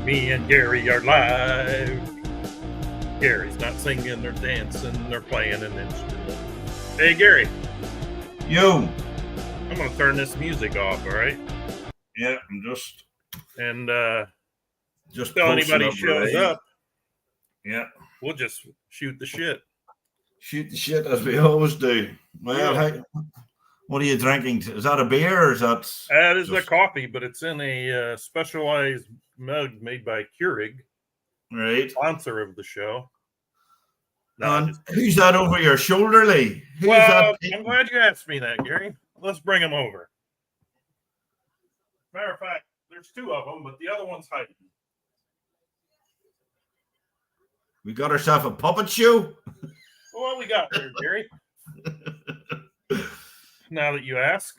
Me and Gary are live. Gary's not singing, they're dancing, they're playing an instrument. Hey, Gary. Yo. I'm going to turn this music off, all right? Yeah, I'm just. And just till anybody shows up, yeah, we'll just shoot the shit. Shoot the shit as we always do. Well, yeah. Hey, what are you drinking? Is that a beer or is that? That is a coffee, but it's in a specialized mug made by Keurig. Right. Sponsor of the show. No, who's that over your shoulder, Lee? Well, I'm glad you asked me that, Gary. Let's bring him over. Matter of fact, there's two of them, but the other one's hiding. We got ourselves a puppet show. What we got there, Gary? Now that you ask,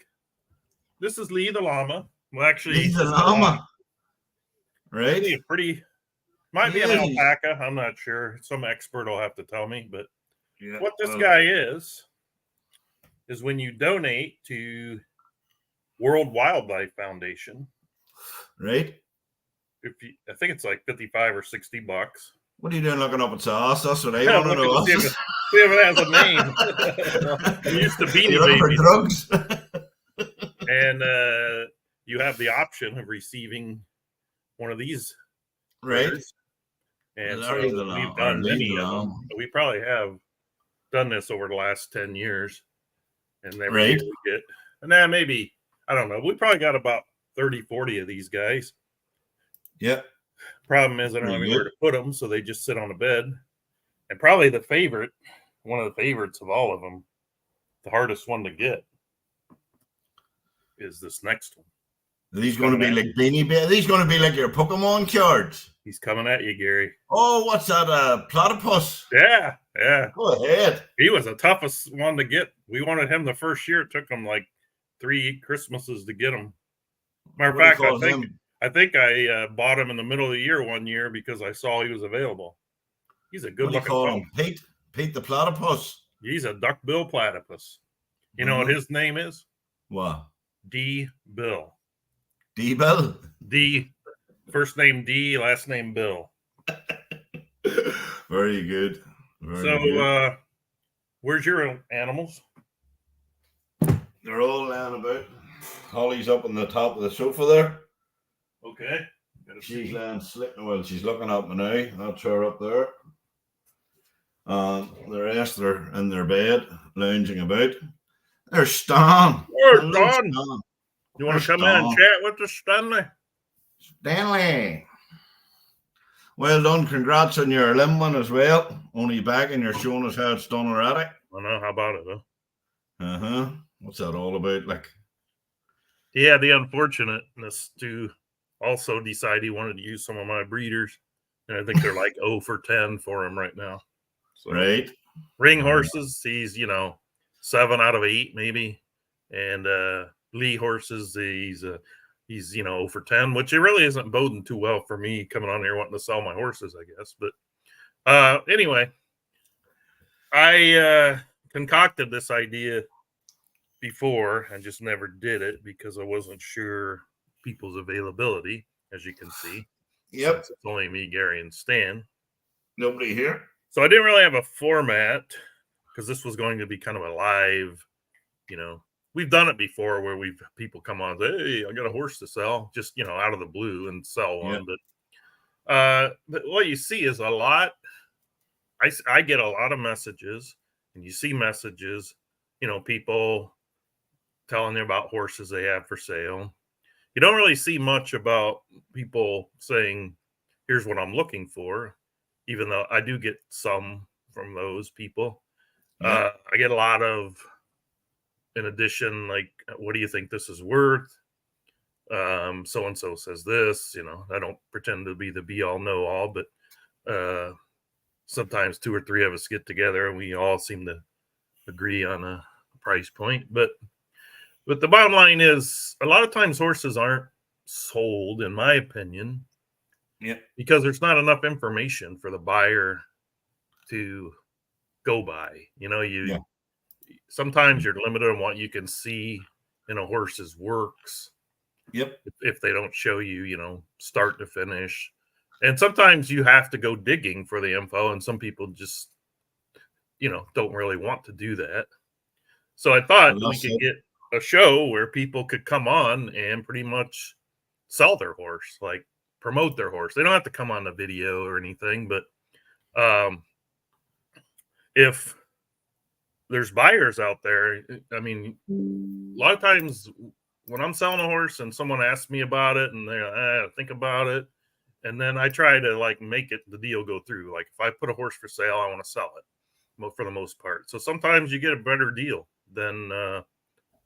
this is Lee the llama. Well, actually, Lee the llama. Right? Might be an alpaca. I'm not sure. Some expert will have to tell me. But what this guy is when you donate to World Wildlife Foundation, right? I think it's like $55 or $60. What are you doing looking up at sauce? That's what I want to know. See if it has a name. I'm used to Beanie Babies. For drugs. And you have the option of receiving one of these. Right. Players. And so we've done many of them. We probably have done this over the last 10 years. And every year we get, and then maybe, I don't know, we probably got about 30, 40 of these guys. Yep. Problem is I don't have anywhere to put them, so they just sit on the bed. And probably one of the favorites of all of them, the hardest one to get, is this next one. Are these going to be like Beanie Babies? Are these going to be like your Pokemon cards? He's coming at you, Gary. Oh, what's that? Platypus? Yeah. Go ahead. He was the toughest one to get. We wanted him the first year. It took him like 3 Christmases to get him. Matter of fact, I think I bought him in the middle of the year one year because I saw he was available. He's a good looking fellow. Pete the Platypus. He's a duck-bill platypus. You know what his name is? What? D-Bill. D-Bill? D. First name D, last name Bill. Very good. Where's your animals? They're all laying about. Holly's up on the top of the sofa there. Okay. She's laying sleeping. Well, she's looking up now. That's her up there. The rest are in their bed, lounging about. There's Stan. Where's Stan? You want to come in and chat with us, Stanley? Stanley. Well done. Congrats on your limb one as well. Only back and you're showing us how it's done already. I know. How about it, huh? What's that all about? Like, he had the unfortunateness to also decide he wanted to use some of my breeders. And I think they're like 0 for 10 for him right now. So, right. Ring horses, he's, 7 out of 8 maybe. And Lee horses, he's 0 for 10, which it really isn't boding too well for me coming on here wanting to sell my horses, I guess. But anyway, I concocted this idea before and just never did it because I wasn't sure people's availability, as you can see. Yep. It's only me, Gary, and Stan. Nobody here. So I didn't really have a format because this was going to be kind of a live, we've done it before where people come on and say, hey, I got a horse to sell, just, out of the blue and sell one. Yeah. But what you see is a lot. I get a lot of messages, and you see messages, people telling you about horses they have for sale. You don't really see much about people saying, here's what I'm looking for, even though I do get some from those people. Yeah. I get a lot of, in addition, like, what do you think this is worth? So-and-so says this, I don't pretend to be the be all know all, but sometimes 2 or 3 of us get together and we all seem to agree on a price point. But the bottom line is a lot of times horses aren't sold, in my opinion, because there's not enough information for the buyer to go by. Sometimes you're limited on what you can see in a horse's works. Yep. If they don't show you, start to finish, And sometimes you have to go digging for the info, and some people just, don't really want to do that. So I thought Well, we that's could it. get a show where people could come on and pretty much sell their horse, like promote their horse. They don't have to come on the video or anything, but if there's buyers out there, I mean, a lot of times when I'm selling a horse and someone asks me about it and they think about it, and then I try to like make the deal go through. Like if I put a horse for sale, I want to sell it for the most part. So sometimes you get a better deal than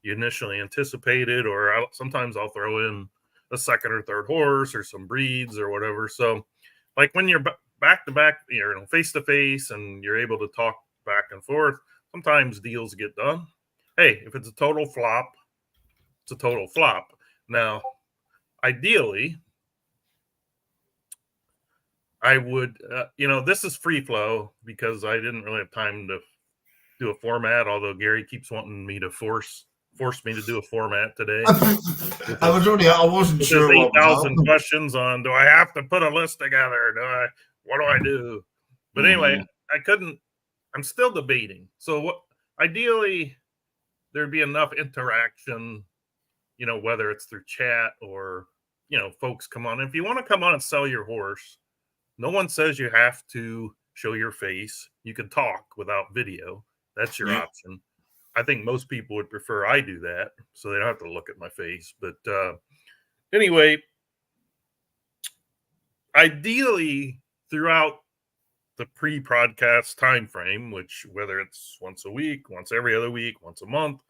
you initially anticipated, or sometimes I'll throw in a second or third horse or some breeds or whatever. So like when you're back to back, face to face, and you're able to talk back and forth, sometimes deals get done. Hey, if it's a total flop, it's a total flop. Now, ideally, I would, this is free flow because I didn't really have time to do a format. Although Gary keeps wanting me to force me to do a format today. I wasn't With his sure what was 8,000 happening. questions on, do I have to put a list together? What do I do? But anyway, I couldn't. I'm still debating. So what? Ideally, there'd be enough interaction, whether it's through chat or folks come on. If you want to come on and sell your horse, no one says you have to show your face. You can talk without video. That's your Yeah. option. I think most people would prefer I do that so they don't have to look at my face. But anyway, ideally, throughout the pre-podcast time frame, which whether it's once a week, once every other week, once a month,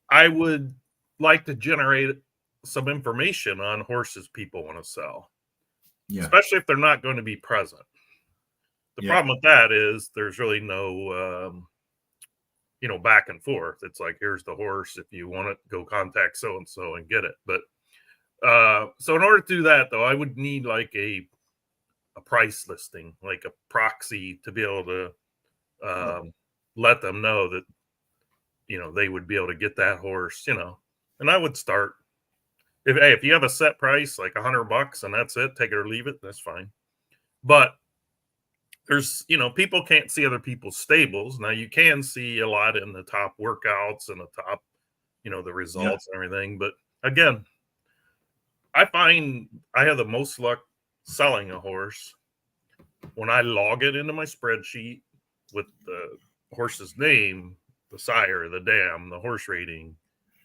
I would like to generate some information on horses people want to sell, especially if they're not going to be present. The problem with that is there's really no, back and forth. It's like, here's the horse. If you want it, go contact so-and-so and get it. But so in order to do that, though, I would need like a price listing, like a proxy to be able to let them know that, they would be able to get that horse, and I would start if you have a set price, like $100 and that's it, take it or leave it, that's fine. But there's, people can't see other people's stables. Now you can see a lot in the top workouts and the top, the results and everything. But again, I find I have the most luck selling a horse when I log it into my spreadsheet with the horse's name, the sire, the dam, the horse rating,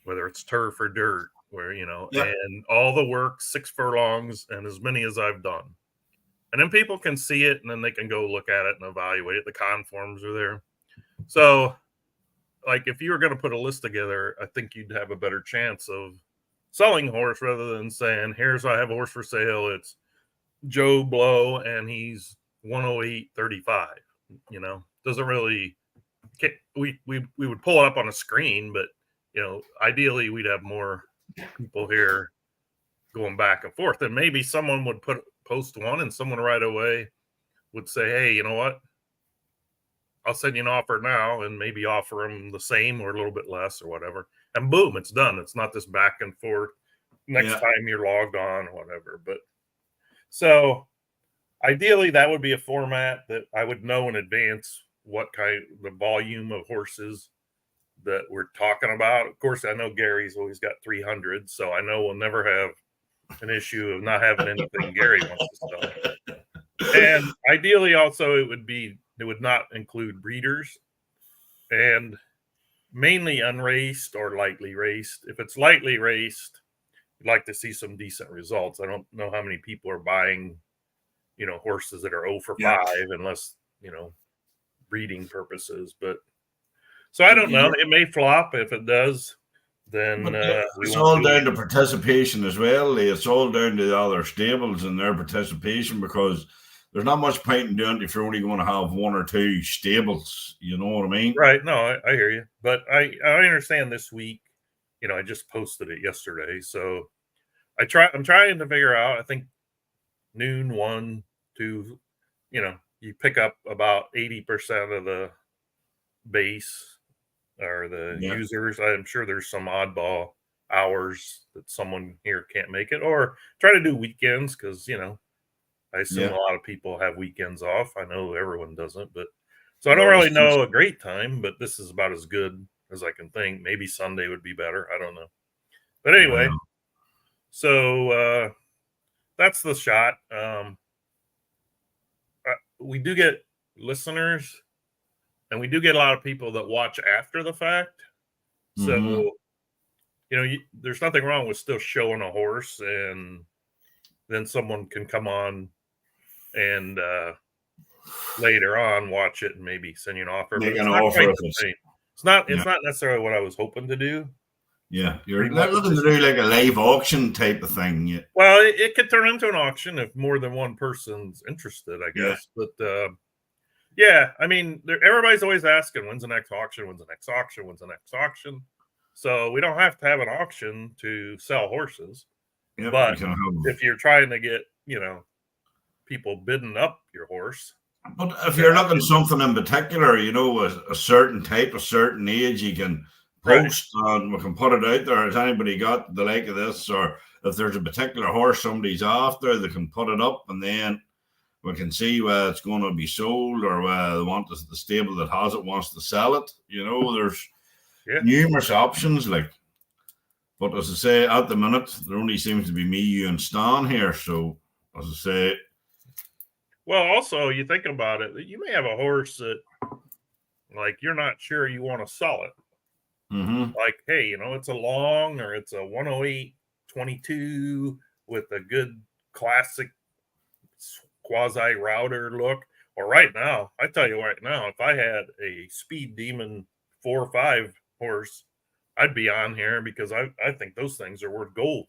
whether it's turf or dirt, where, and all the work, 6 furlongs and as many as I've done. And then people can see it and then they can go look at it and evaluate it. The conforms are there. So, like, if you were going to put a list together, I think you'd have a better chance of selling a horse rather than saying, I have a horse for sale. It's Joe Blow and he's 108.35. Doesn't really, we would pull it up on a screen, but, ideally we'd have more people here going back and forth. And maybe someone would post one and someone right away would say, hey, you know what? I'll send you an offer now, and maybe offer them the same or a little bit less or whatever. And boom, it's done. It's not this back and forth next time you're logged on or whatever. But so ideally that would be a format that I would know in advance what the volume of horses that we're talking about. Of course, I know Gary's always got 300, so I know we'll never have an issue of not having anything Gary wants to sell. And ideally also it would not include breeders and mainly unraced or lightly raced. If it's lightly raced, I'd like to see some decent results. I don't know how many people are buying, horses that are 0 for 5 unless, breeding purposes. But so I don't know. It may flop. If it does, then it's all down to participation as well. It's all down to the other stables and their participation, because there's not much point in doing it if you're only going to have 1 or 2 stables. You know what I mean? Right. No, I hear you. But I understand this week, I just posted it yesterday. So I'm trying to figure out, I think noon, 1, 2, you pick up about 80% of the base or the users. I'm sure there's some oddball hours that someone here can't make it, or try to do weekends because I assume Yeah. a lot of people have weekends off. I know everyone doesn't, but so I No, don't really it's just- know a great time, but this is about as good as I can think. Maybe Sunday would be better. I don't know. But anyway, Wow. so that's the shot. We do get listeners, and we do get a lot of people that watch after the fact. So, Mhm. there's nothing wrong with still showing a horse, and then someone can come on and later on watch it and maybe send you an offer. But Make an it's not offer quite if the it's same. It's not. yeah. It's not necessarily what I was hoping to do. Yeah. You're Pretty much looking to just do like a live auction type of thing. Yeah. well, it could turn into an auction if more than one person's interested, I Yeah. guess. But yeah, I mean, everybody's always asking, when's the next auction? When's the next auction? When's the next auction? So we don't have to have an auction to sell horses. Yep. You But can have. if you're trying to get, people bidding up your horse, But if yeah, you're looking something in particular, a certain type, a certain age, you can right. post and we can put it out there. Has anybody got the like of this? Or if there's a particular horse somebody's after, they can put it up and then we can see where it's going to be sold or where they want the stable that has it wants to sell it. There's numerous options. But as I say, at the minute, there only seems to be me, you, and Stan here. So, as I say, well, also you think about it, you may have a horse that, like, you're not sure you want to sell it. Like, hey, it's a long or it's a 108 22 with a good classic quasi router look. Or right now, I tell you right now, if I had a Speed Demon 4 or 5 horse, I'd be on here because I think those things are worth gold.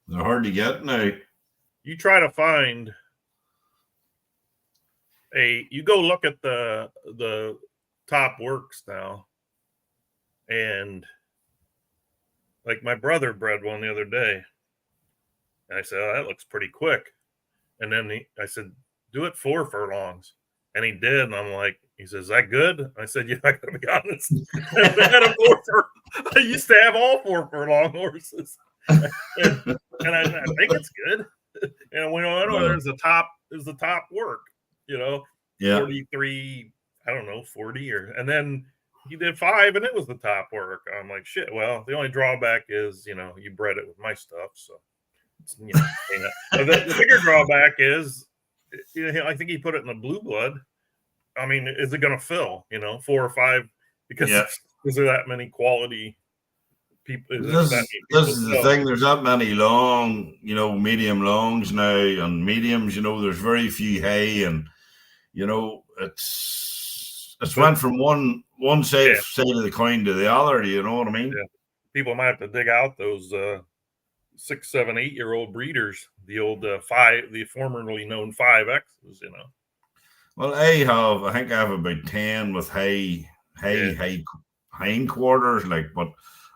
They're hard to get now. You try to find you go look at the top works now, and like my brother bred one the other day, and I said, "Oh, that looks pretty quick." And then I said, "Do it 4 furlongs," and he did. And I'm like, he says, "Is that good?" I said, "Yeah, I gotta be honest. I used to have all 4 furlong horses, and I think it's good." And we know there's the top work, Yeah. 43, I don't know, 40 and then he did 5 and it was the top work. I'm like, shit. Well, the only drawback is, you bred it with my stuff. So, the bigger drawback is, I think he put it in the blue blood. I mean, is it going to fill, 4 or 5? Because is there that many quality people? This is the thing. There's not many long, medium longs now and mediums. There's very few hay, and it's went from one side of the coin to the other. You know what I mean? Yeah. People might have to dig out those 6, 7, 8-year-old breeders, the formerly known 5Xs. Well, I think I have about 10 with hay hindquarters, but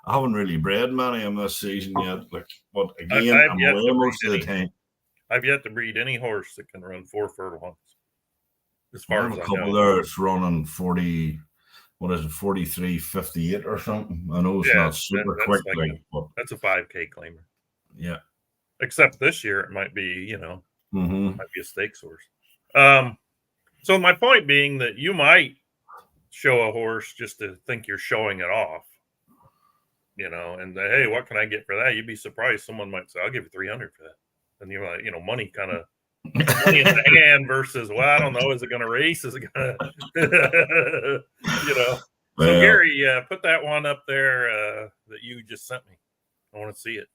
I haven't really bred many of them this season yet. But again, I'm away most of the time. I've yet to breed any horse that can run 4 furlongs. As far as I know, a couple there, it's running 40. What is it, 43.58 or something? I know it's not super quick, but that's a 5K claimer. Yeah. Except this year, it might be, might be a stakes horse. So my point being that you might show a horse just to think you're showing it off, and hey, what can I get for that? You'd be surprised. Someone might say, "I'll give you 300 for that," and you're like, money kind of money in the hand versus, well, I don't know, is it going to race? Is it going to, So Gary, put that one up there that you just sent me. I want to see it.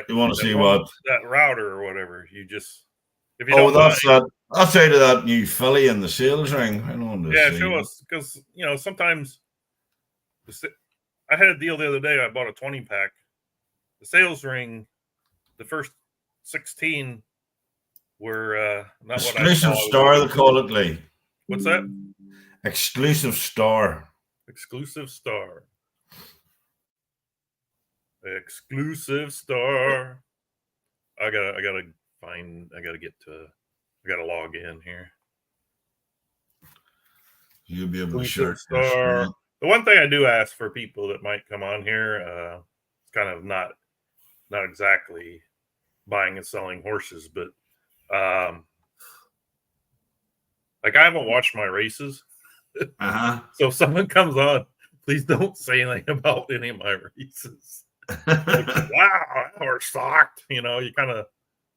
You want to see what? That router or whatever. You just. If you don't that's mind, that. I'll say to that new filly in the sales ring. I don't want to show us, because sometimes I had a deal the other day. I bought a 20-pack. The sales ring, the first 16 were not exclusive star. They call it, Lee. What's that? Exclusive star. Exclusive star. Exclusive star. I gotta log in here. You'll be able to share star. The one thing I do ask for people that might come on here, it's kind of not exactly buying and selling horses, but like I haven't watched my races. So if someone comes on, please don't say anything about any of my races. Like, wow, that horse sucked. You know, you kind of,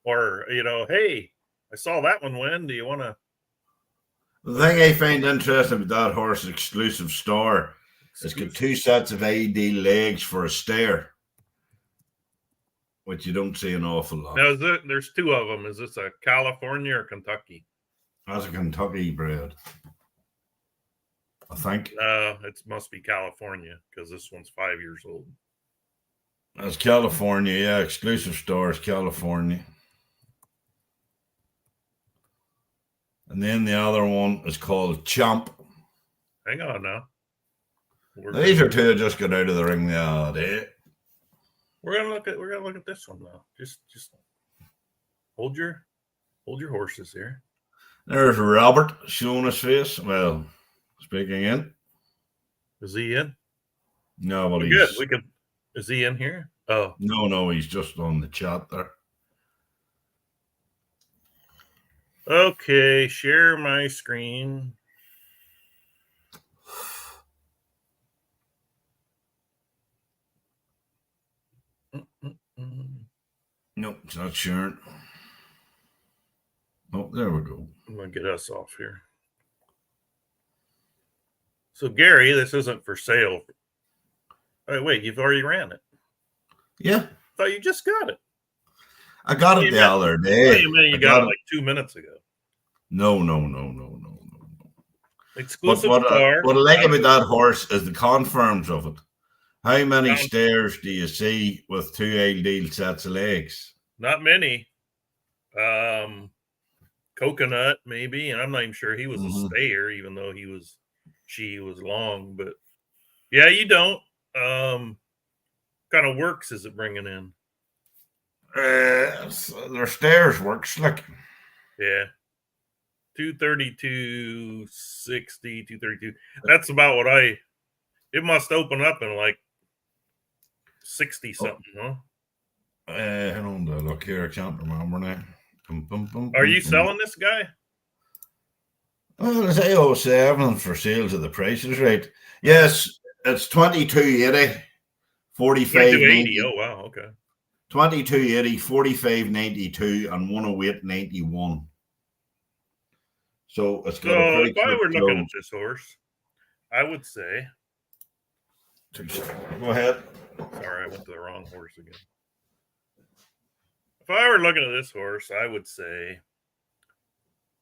or, you know, hey, I saw that one win. Do you want to? The thing I find interesting with that horse exclusive store, it's got 2 sets of AED legs for a stare, which you don't see an awful lot. Now, there's 2 of them. Is this a California or Kentucky? That's a Kentucky bred, I think. It must be California because this one's 5 years old. That's California, yeah. Exclusive stores, California. And then the other one is called Champ. Hang on now. These are 2 that just got out of the ring the other day. We're gonna look at this one now. Just hold your horses here. There's Robert showing his face. Well, speaking in. Is he in? No, but good. We could. Is he in here? Oh no, he's just on the chat there. Okay, share my screen. Nope, it's not sharing. Oh, there we go. I'm gonna get us off here. So Gary, this isn't for sale. Wait, you've already ran it. Yeah. I thought you just got it. I got it the other day. You got it like 2 minutes ago. No. Exclusive what car. What I like about that horse is the confirms of it. How many stairs do you see with 2 ideal sets of legs? Not many. Coconut maybe, and I'm not even sure he was a stayer, even though she was long. But yeah, you don't. Kind of works is it bringing in? Their stairs work slick. Yeah. 232, 60, 232. That's about what it must open up in like 60 something, huh? Hang on to look here. I can't remember now. Are you selling this guy? Well, it's AO7 for sales at the price is right. Yes, it's 2280, 45.90. Oh wow, okay. 2280, 45.92, and 108.91. So it's got a pretty if I were looking at this horse, I would say. Go ahead. Sorry, I went to the wrong horse again. If I were looking at this horse, I would say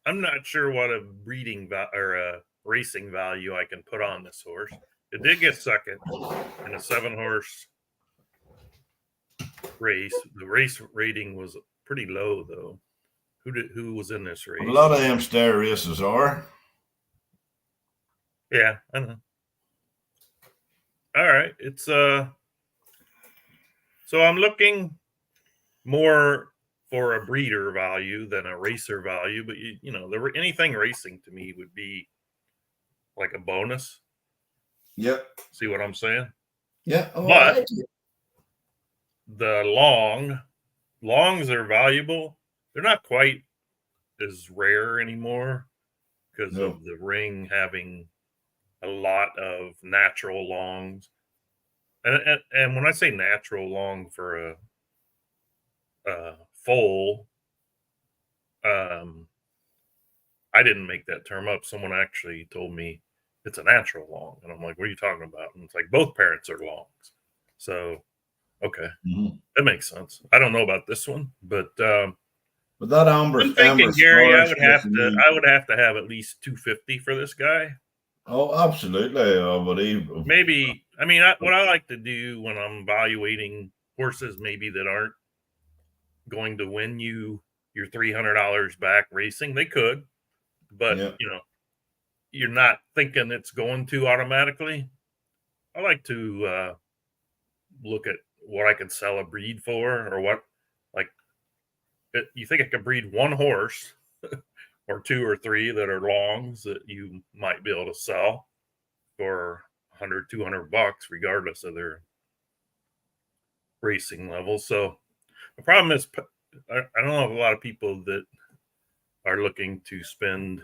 I'm not sure what a breeding or a racing value I can put on this horse. It did get second in a 7-horse race. The race rating was pretty low, though. Who was in this race? A lot of them stair races are. Yeah, I know. All right, it's so I'm looking more for a breeder value than a racer value, but you know, anything racing to me would be like a bonus. Yep. See what I'm saying? Yeah. Oh, but the longs are valuable. They're not quite as rare anymore because of the ring having a lot of natural longs. And when I say natural long for a foal, I didn't make that term up. Someone actually told me it's a natural long, and I'm like, "What are you talking about?" And it's like both parents are longs. So, okay, that makes sense. I don't know about this one, but that Amber, I'm thinking, Gary, I would have to have at least 250 for this guy. Oh, absolutely. I believe. Maybe. I mean, what I like to do when I'm evaluating horses, maybe that aren't going to win you your $300 back racing, they could, but you know, you're not thinking it's going to automatically. I like to look at what I can sell a breed for, or what, like, you think I could breed one horse or 2 or 3 that are longs that you might be able to sell for $100, $200, regardless of their racing level. So the problem is, I don't know of a lot of people that are looking to spend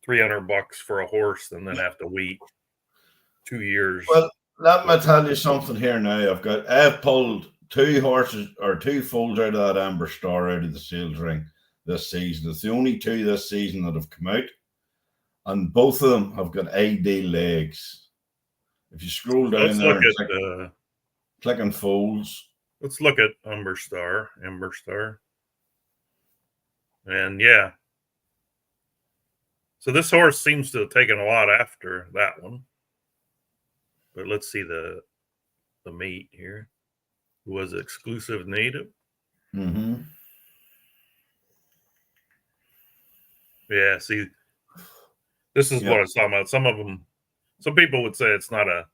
$300 for a horse and then have to wait 2 years. Well, let me tell you something here now. I've pulled 2 horses or 2 foals out of that Amber Star out of the sales ring this season. It's the only 2 this season that have come out, and both of them have got AD legs. If you scroll down there and click on foals. Let's look at Amber Star. And yeah. So this horse seems to have taken a lot after that one. But let's see the mate here. Who was exclusive native. Mm-hmm. Yeah, see, this is what I was talking about. Some people would say it's not a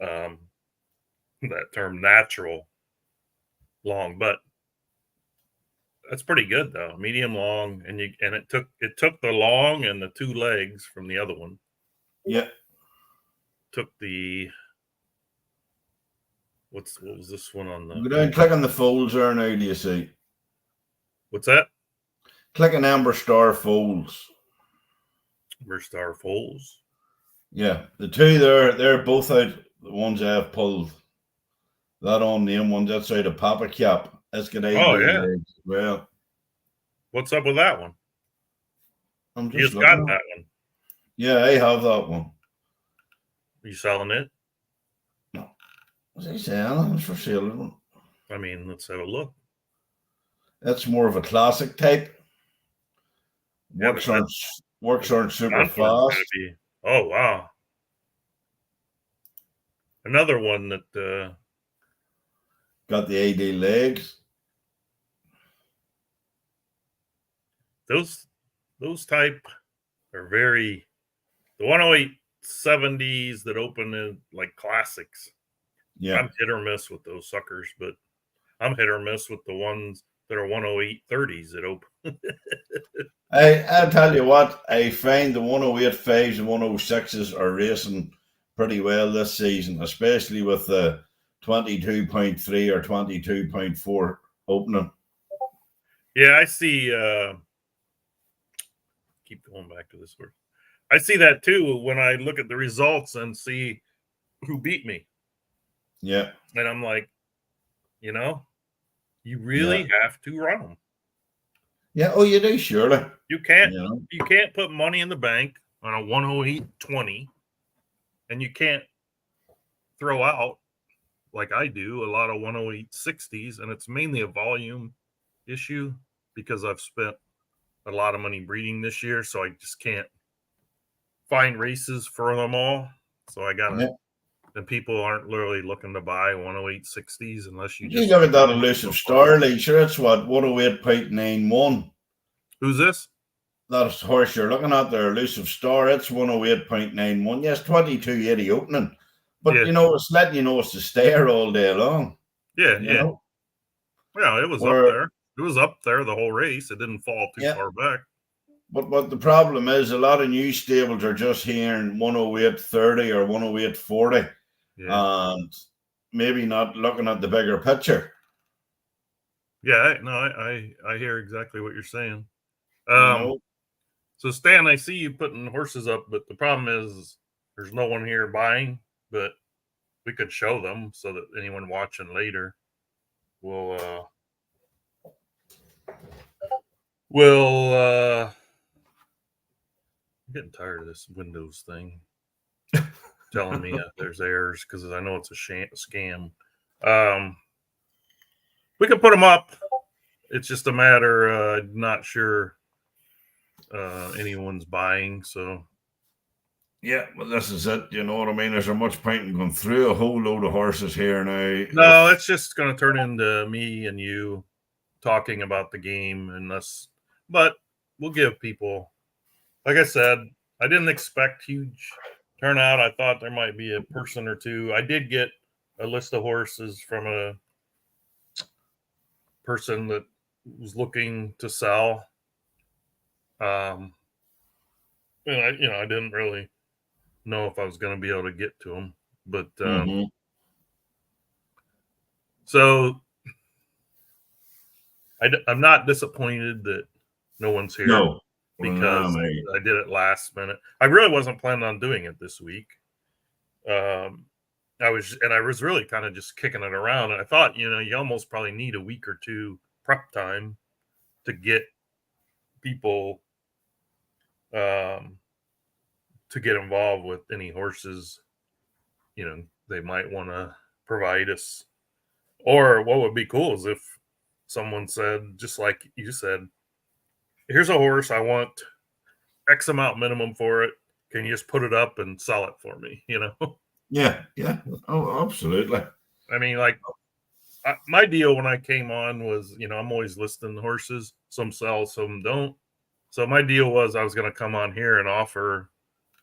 that term natural long, but that's pretty good though. Medium long, and it took the long and the 2 legs from the other one. Yeah. Took the what was this one on the? Go down, click on the foals there now. Do you see? What's that? Click on Amber Star foals. Amber Star foals. Yeah, the 2 there, they're both out. The ones I've pulled. That on name one's outside of Papa Cap. That's got 8 legs as well. What's up with that one? I'm just got that one. Yeah, I have that one. Are you selling it? No. Was I selling? It's for sale. I mean, let's have a look. That's more of a classic type. Works aren't super fast. Oh wow! Another one that got the AD legs. Those type are very the 108 70s that open in like classics. Yeah, I'm hit or miss with those suckers, but I'm hit or miss with the ones that are 108 30s that open. I'll tell you what, I find the 108 5s and 106s are racing pretty well this season, especially with the 22.3 or 22.4 opening. Yeah, I see. Keep going back to this word. I see that too when I look at the results and see who beat me. Yeah. And I'm like, you really have to run them. Yeah. Oh, you do, surely. You can't put money in the bank on a 108.20, and you can't throw out like I do a lot of 108.60s, and it's mainly a volume issue because I've spent a lot of money breeding this year, so I just can't find races for them all. So I gotta, and people aren't literally looking to buy 108.60s unless you look at that elusive Star League. Sure, it's what 108.91. Who's this? That horse you're looking at there, elusive Star. It's 108.91. Yes, 22.80 opening. But it's letting you know it's a stair all day long. Yeah, Well, it was up there. It was up there the whole race. It didn't fall too far back. But what the problem is, a lot of new stables are just hearing 108.30 or 108.40, and maybe not looking at the bigger picture. Yeah, no, I hear exactly what you're saying. So Stan, I see you putting horses up, but the problem is there's no one here buying. But we could show them so that anyone watching later will I'm getting tired of this Windows thing telling me there's errors because I know it's a scam. We can put them up. It's just a matter not sure anyone's buying. So yeah, well, this is it. You know what I mean? There's much point in going through a whole load of horses here now. No, it's just going to turn into me and you talking about the game, but we'll give people. Like I said, I didn't expect huge turnout. I thought there might be a person or two. I did get a list of horses from a person that was looking to sell. And I didn't really know if I was going to be able to get to them. But so I'm not disappointed that no one's here. No, because I did it last minute. I really wasn't planning on doing it this week. I was really kind of just kicking it around. And I thought, you almost probably need a week or two prep time to get people to get involved with any horses, they might want to provide us. Or what would be cool is if someone said, just like you said, here's a horse, I want X amount minimum for it. Can you just put it up and sell it for me? Yeah. Oh, absolutely. I mean, like my deal when I came on was, I'm always listing horses. Some sell, some don't. So my deal was I was going to come on here and offer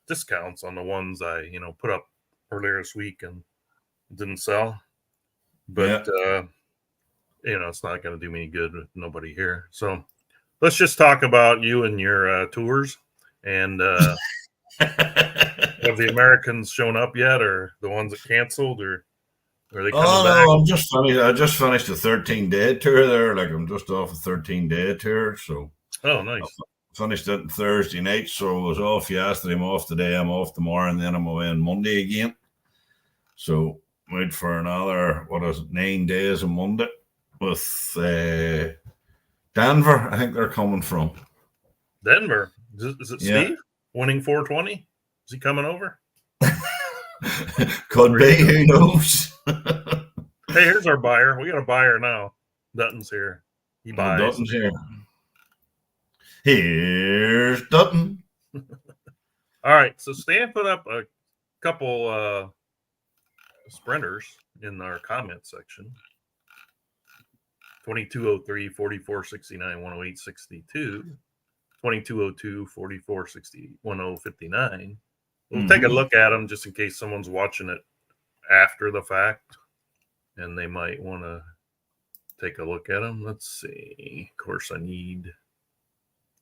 discounts on the ones I, put up earlier this week and didn't sell. But, it's not going to do me any good with nobody here. So let's just talk about you and your tours. And have the Americans shown up yet, or the ones that canceled, or are they coming back? I just finished a 13-day tour there. Like I'm just off a 13-day tour. So nice. I finished it Thursday night. So I was off yesterday. I'm off today. I'm off tomorrow, and then I'm away on Monday again. So wait for another 9 days on Monday with Denver. I think they're coming from Denver. Is it Steve winning 420? Is he coming over? Could be. Who knows? Hey, here's our buyer. We got a buyer now. Dutton's here. He buys. Dutton's here. Here's Dutton. All right. So Stan put up a couple sprinters in our comment section. 2203, 4469, 108, 62. 2202, 44, 60, 1059. We'll take a look at them just in case someone's watching it after the fact and they might want to take a look at them. Let's see. Of course, I need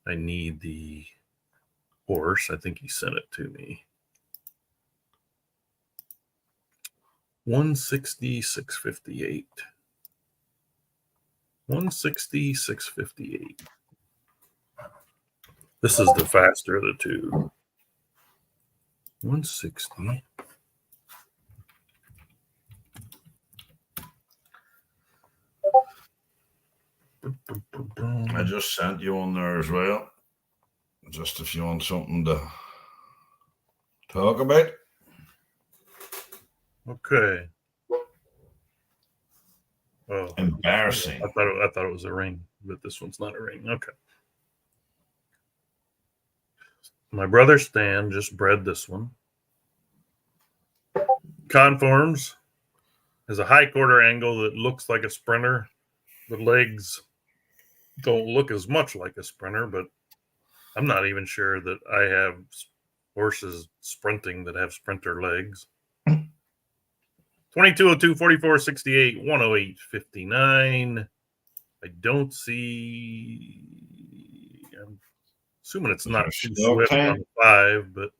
the horse. I think he sent it to me. 160, 658. 160, 658. This is the faster of the two. 160. I just sent you on there as well. Just if you want something to talk about. Okay. Oh, embarrassing. I thought it was a ring, but this one's not a ring. Okay. My brother Stan just bred this one. Conforms has a high quarter angle that looks like a sprinter. The legs don't look as much like a sprinter, but I'm not even sure that I have horses sprinting that have sprinter legs. 2202, 44, 68, 108, 59. I don't see. I'm assuming it's not too swift on the 5, but.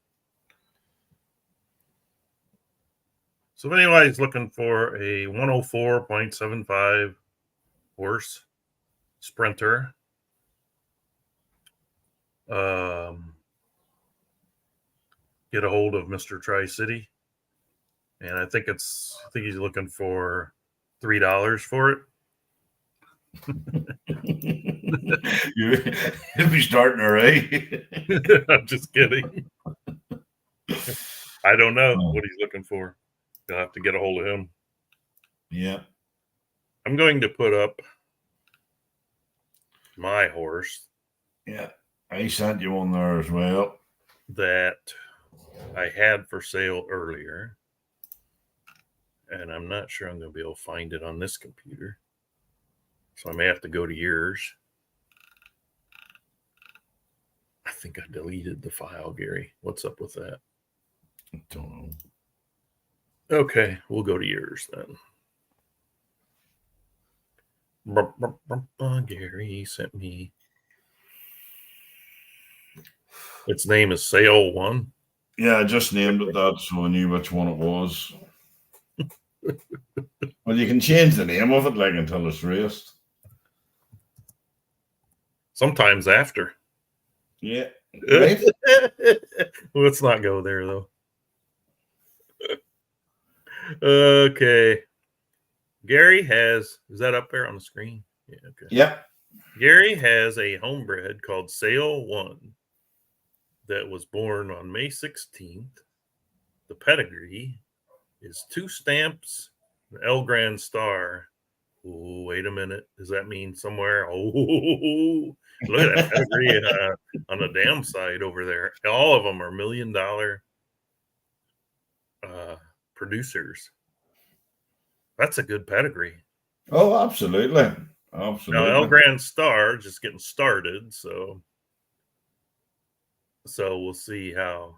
So if anybody's looking for a 104.75 horse sprinter, get a hold of Mr. Tri-City. And I think he's looking for $3 for it. You'll be starting already. I'm just kidding. I don't know what he's looking for. You'll have to get a hold of him. Yeah. I'm going to put up my horse. Yeah. I sent you one there as well. That I had for sale earlier. And I'm not sure I'm going to be able to find it on this computer. So I may have to go to yours. I think I deleted the file, Gary. What's up with that? I don't know. Okay, we'll go to yours then. Gary sent me. Its name is Sale 1. Yeah, I just named it that, so I knew which one it was. Well, you can change the name of it like until it's raced. Sometimes after. Yeah. Right? Let's not go there though. Okay. Gary is that up there on the screen? Yeah, okay. Yep. Gary has a homebred called Sail 1 that was born on May 16th. The pedigree is 2 stamps, an El Grand Star. Oh, wait a minute. Does that mean somewhere? Oh, look at that pedigree on the dam side over there. All of them are $1 million producers. That's a good pedigree. Oh, absolutely. Now, Absolutely. El Grand Star just getting started, so we'll see how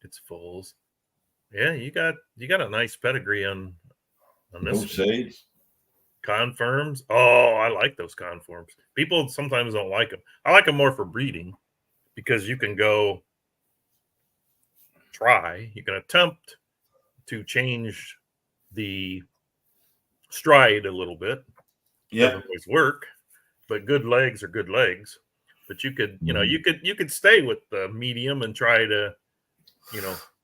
it's falls. Yeah, you got a nice pedigree on this Both one. sides. Conforms. Oh, I like those conforms. People sometimes don't like them. I like them more for breeding because you can go try, you can attempt to change the stride a little bit. Yeah. Doesn't always work, but good legs are good legs. But you could, you could stay with the medium and try to,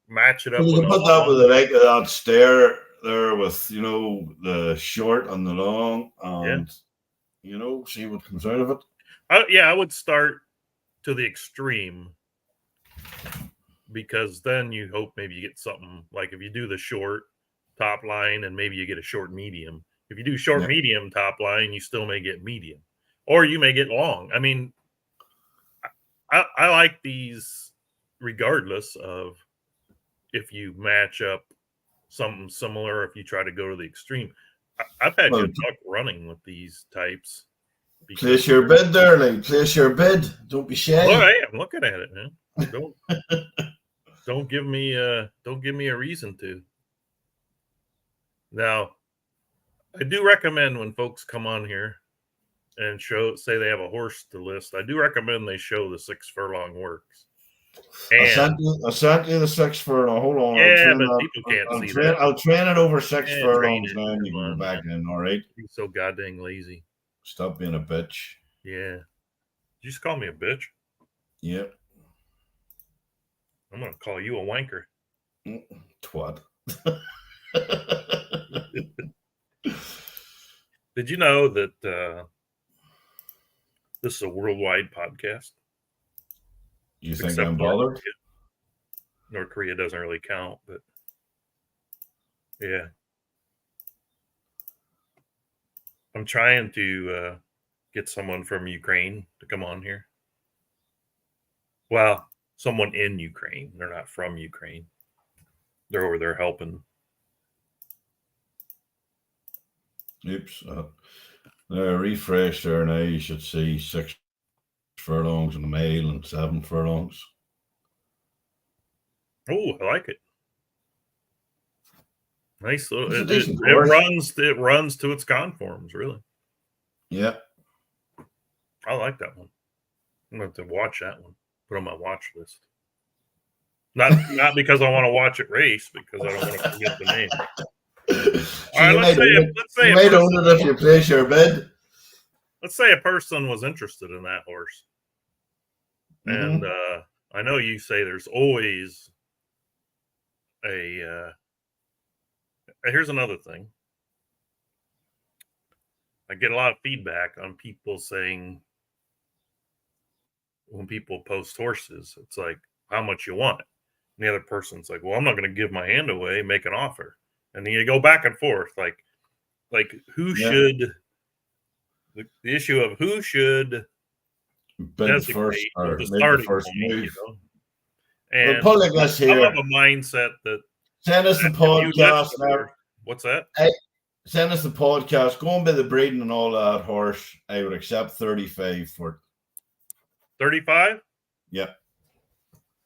match it up. Well, you with can a put that with long. that stair there with, the short and the long and, see what comes out of it. I would start to the extreme because then you hope maybe you get something like if you do the short top line and maybe you get a short medium. If you do short medium top line, you still may get medium or you may get long. I mean, I like these regardless of if you match up something similar, if you try to go to the extreme. I've had good luck running with these types. Place your bid there, like place your bid. Don't be shy. Well, I am looking at it, man. Don't give me a reason to. Now, I do recommend when folks come on here and say they have a horse to list, I do recommend they show the 6 furlong works. I sent you the 6 furlong. Hold on. Yeah, but people can't see that. I'll train it over 6 furlongs now and you can go back in, all right? You're so goddamn lazy. Stop being a bitch. Yeah. Did you just call me a bitch? Yep. I'm going to call you a wanker. Twat. Did you know that this is a worldwide podcast? You think I'm bothered? North Korea doesn't really count, but yeah. I'm trying to get someone from Ukraine to come on here. Well, someone in Ukraine. They're not from Ukraine. They're over there helping. Oops. Refresh there now. You should see 6 furlongs in the male and 7 furlongs. Oh, I like it. Nice little. It runs to its conforms, really. Yeah. I like that one. I'm going to have to watch that one. Put on my watch list. Not because I want to watch it race, because I don't want to forget the name. All right, let's say you might own it if you place your bid. Let's say a person was interested in that horse. And I know you say there's always here's another thing. I get a lot of feedback on people saying when people post horses, it's like, how much you want? And the other person's like, well, I'm not going to give my hand away, make an offer. And then you go back and forth, like who should, the issue of who should bid first or the starting first point, move. And put like this here. I have a mindset that send us the podcast now. What's that? Hey, send us the podcast. Go and bid the breeding and all that horse. I would accept 35 for 35. Yeah.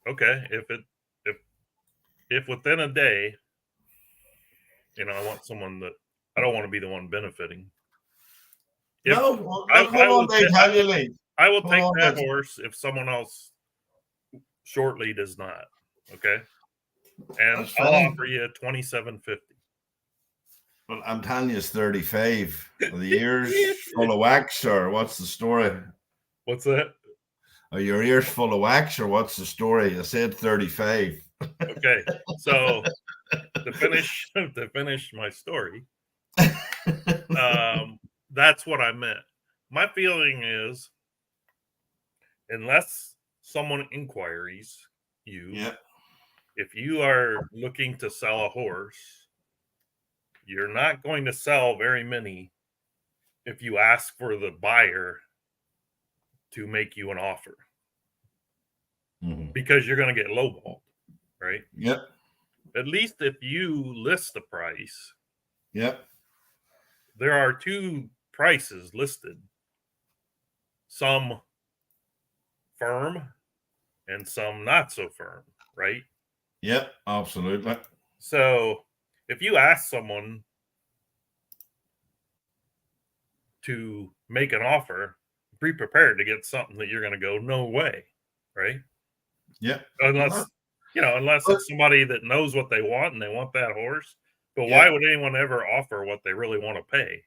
Okay. If within a day, I want someone that I don't want to be the one benefiting. I will take that horse if someone else shortly does not. Okay. And That's I'll fine. offer you $27.50. But I'm telling you, it's 35. Are the ears full of wax, or what's the story? What's that? Are your ears full of wax, or what's the story? I said 35. Okay. So to finish my story, that's what I meant. My feeling is, unless someone inquiries you, Yeah. if you are looking to sell a horse, you're not going to sell very many if you ask for the buyer to make you an offer, because you're going to get lowballed, right? Yep. At least if you list the price, Yep. there are two prices listed, some firm and some not so firm, right? Yep. Absolutely. So if you ask someone to make an offer, be prepared to get something that you're going to go, no way, right? Yep. Unless But it's somebody that knows what they want and they want that horse. But why yeah. would anyone ever offer what they really want to pay?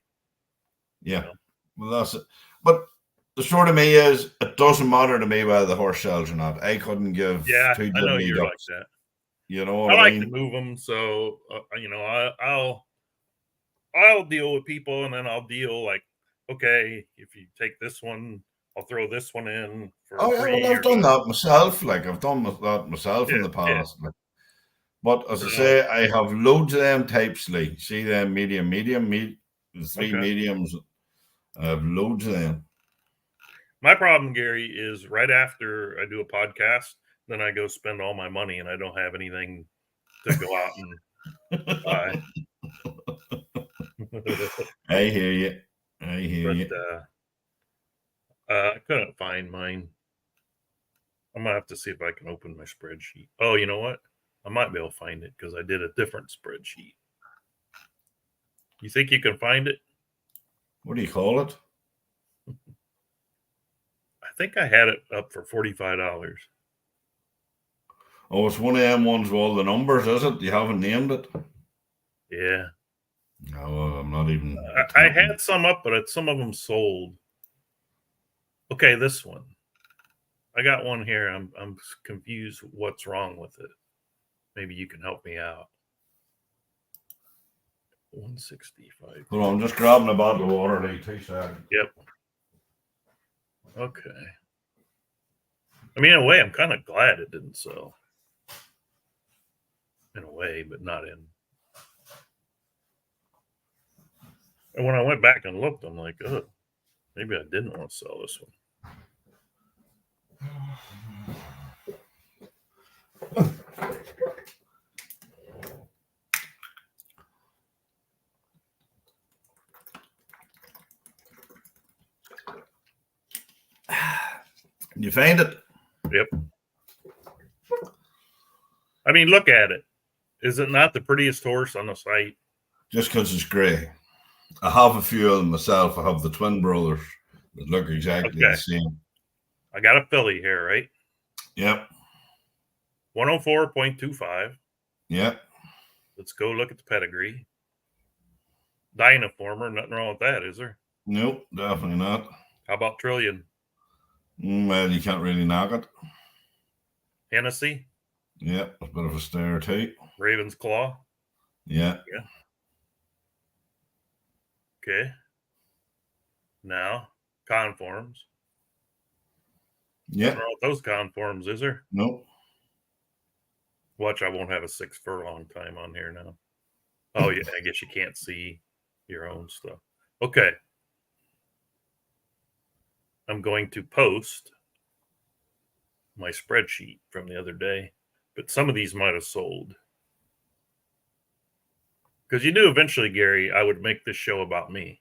Yeah. know? Well, that's it. But the short of me is, it doesn't matter to me whether the horse sells or not. I couldn't give Yeah, two I know diddly you're like ducks. that. You know I what I like to mean? move them, so I'll deal with people, and then I'll deal like, okay, if you take this one, I'll throw this one in for Oh yeah, well, free I've or done something. that myself. Like, I've done that myself in Yeah, the yeah. past. Like, but as I So say, I have loads of them types. Like, see them medium, the three okay. mediums. I have loads of them. My problem, Gary, is right after I do a podcast, then I go spend all my money, and I don't have anything to go out and buy. I hear you. I hear But you. I couldn't find mine. I'm gonna have to see if I can open my spreadsheet. Oh, you know what? I might be able to find it because I did a different spreadsheet. You think you can find it? What do you call it? I think I had it up for $45. Oh, it's one of them ones with all the numbers, is it? You haven't named it? Yeah, No, I'm not even I attempting. had some up, but some of them sold. Okay, this one. I got one here. I'm confused. What's wrong with it? Maybe you can help me out. 165. Hold on, I'm just grabbing a bottle of water. Like, 2 seconds. Yep. Okay. I mean, in a way, I'm kind of glad it didn't sell. In a way, but not in. And when I went back and looked, I'm like, oh, maybe I didn't want to sell this one. You find it? Yep. I mean, look at it. Is it not the prettiest horse on the site? Just because it's grey. I have a few of them myself. I have the twin brothers that look exactly the same. I got a filly here, right? Yep. 104.25. Yep. Let's go look at the pedigree. Dynaformer, nothing wrong with that, is there? Nope, definitely not. How about Trillion? Well, you can't really knock it. Hennessy? Yep, a bit of a stare too. Raven's Claw? Yeah. Yeah. Okay. Now, conforms. Yeah. Nothing wrong with those conforms, is there? Nope. Watch, I won't have a 6 furlong time on here now. Oh, yeah, I guess you can't see your own stuff. Okay. I'm going to post my spreadsheet from the other day, but some of these might have sold. Because you knew eventually, Gary, I would make this show about me.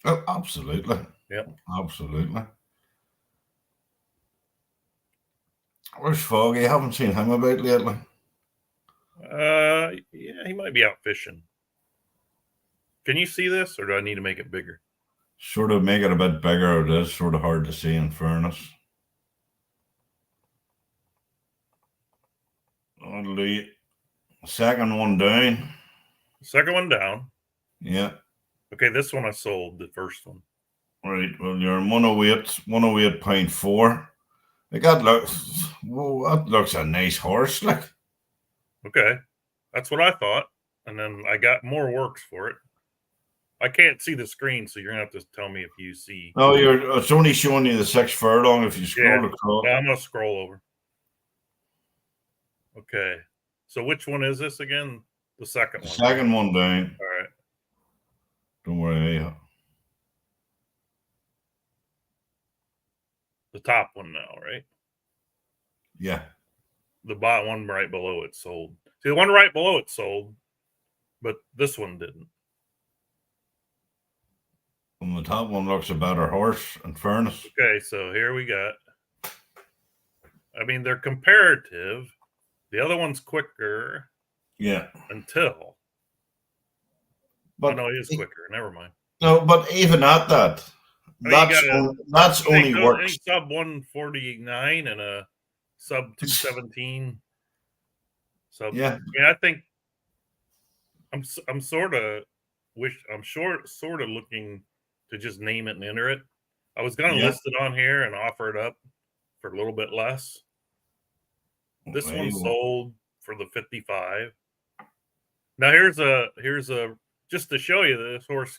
Oh, absolutely. Yep. Absolutely. Where's Foggy? I haven't seen him about lately. Yeah, he might be out fishing. Can you see this, or do I need to make it bigger? Sort of make it a bit bigger. It is sort of hard to see, in fairness. I'll do second one down. Second one down. Yeah. Okay, this one I sold, the first one. Right. Well, you're in 108.4. Like that looks a nice horse. Like. Okay, that's what I thought, and then I got more works for it. I can't see the screen, so you're gonna have to tell me if you see. No, it's only showing you the 6 furlong if you scroll across. Yeah, I'm gonna scroll over. Okay, so which one is this again? The second one. Second one down. All right. Don't worry. The top one now, right? Yeah. The bottom one right below it sold. See, the one right below it sold, but this one didn't. And the top one looks a better horse, in fairness. Okay, so here we got. I mean, they're comparative. The other one's quicker. Yeah. Until. But no, it is quicker. Never mind. No, but even at that, that's only works. Any sub 149 and a sub 217. Yeah. I think I'm sort of looking to just name it and enter it. I was going to list it on here and offer it up for a little bit less. This one sold for the 55. Now here's a just to show you that this horse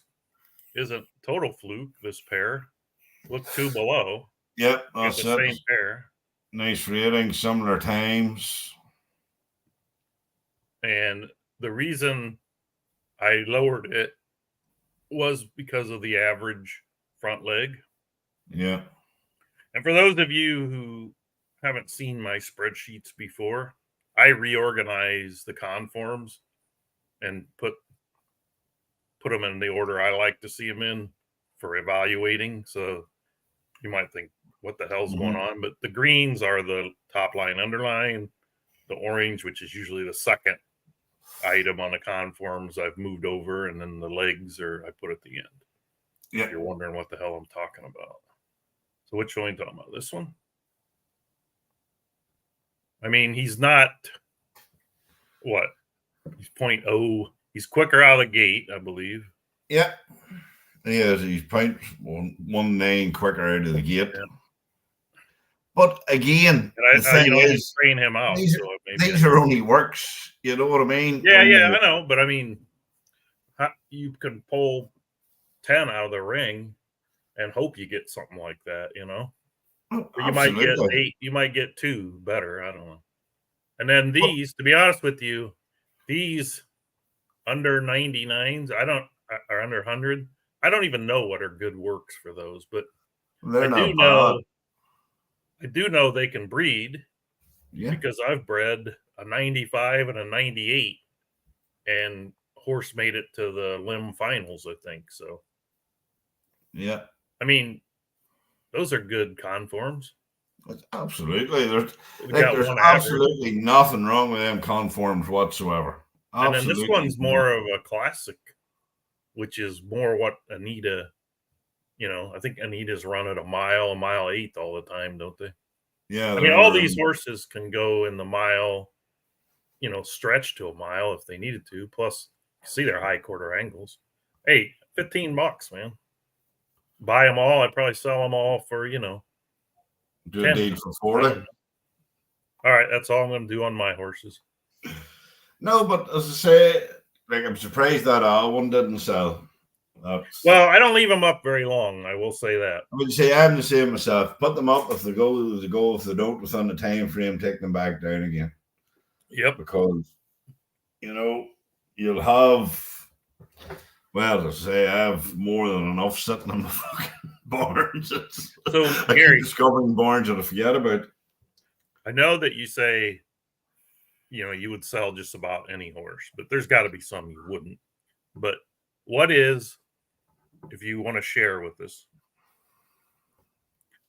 isn't total fluke. This pair, look 2 below. Yep, that's the same pair. Nice rating, similar times. And the reason I lowered it was because of the average front leg. Yeah. And for those of you who haven't seen my spreadsheets before, I reorganize the conforms and put them in the order I like to see them in for evaluating. So you might think, what the hell's going on? But the greens are the top line, underline. The orange, which is usually the second item on the conforms, I've moved over, and then the legs I put at the end. Yeah. If you're wondering what the hell I'm talking about. So which one are you talking about? This one? I mean, he's not what? He's 0.0. He's quicker out of the gate, I believe. Yeah. He is. He's 0.19 quicker out of the gate. Yeah. But again, and the thing is, train him out. These are only works. You know what I mean? Yeah, I know. But I mean, you can pull 10 out of the ring and hope you get something like that, you know? Oh, or you might get 8. You might get 2 better. I don't know. And then these, to be honest with you, these under 99s, or under 100, I don't even know what are good works for those, but I do know they can breed because I've bred a 95 and a 98, and horse made it to the limb finals, I think. So, yeah. I mean, those are good conforms. Absolutely. There's absolutely nothing wrong with them conforms whatsoever. Absolutely. And then this one's more of a classic, which is more what Anita, I think Anita's run at a mile 8 all the time, don't they? Yeah. I mean, all these horses can go in the mile, stretch to a mile if they needed to. Plus, you see their high quarter angles. Hey, $15, man. Buy them all. I'd probably sell them all for, do a deal for 40. All right, that's all I'm going to do on my horses. No, but as I say, I'm surprised that one didn't sell. Well, I don't leave them up very long. I will say that. I would say I'm the same myself. Put them up if they go. If they don't within the time frame, take them back down again. Yep. Because you'll have. Well, as I say, I have more than enough sitting in the fucking barns. So I keep discovering barns that I forget about. I know that you say, you would sell just about any horse, but there's got to be some you wouldn't. But what is, if you want to share with us,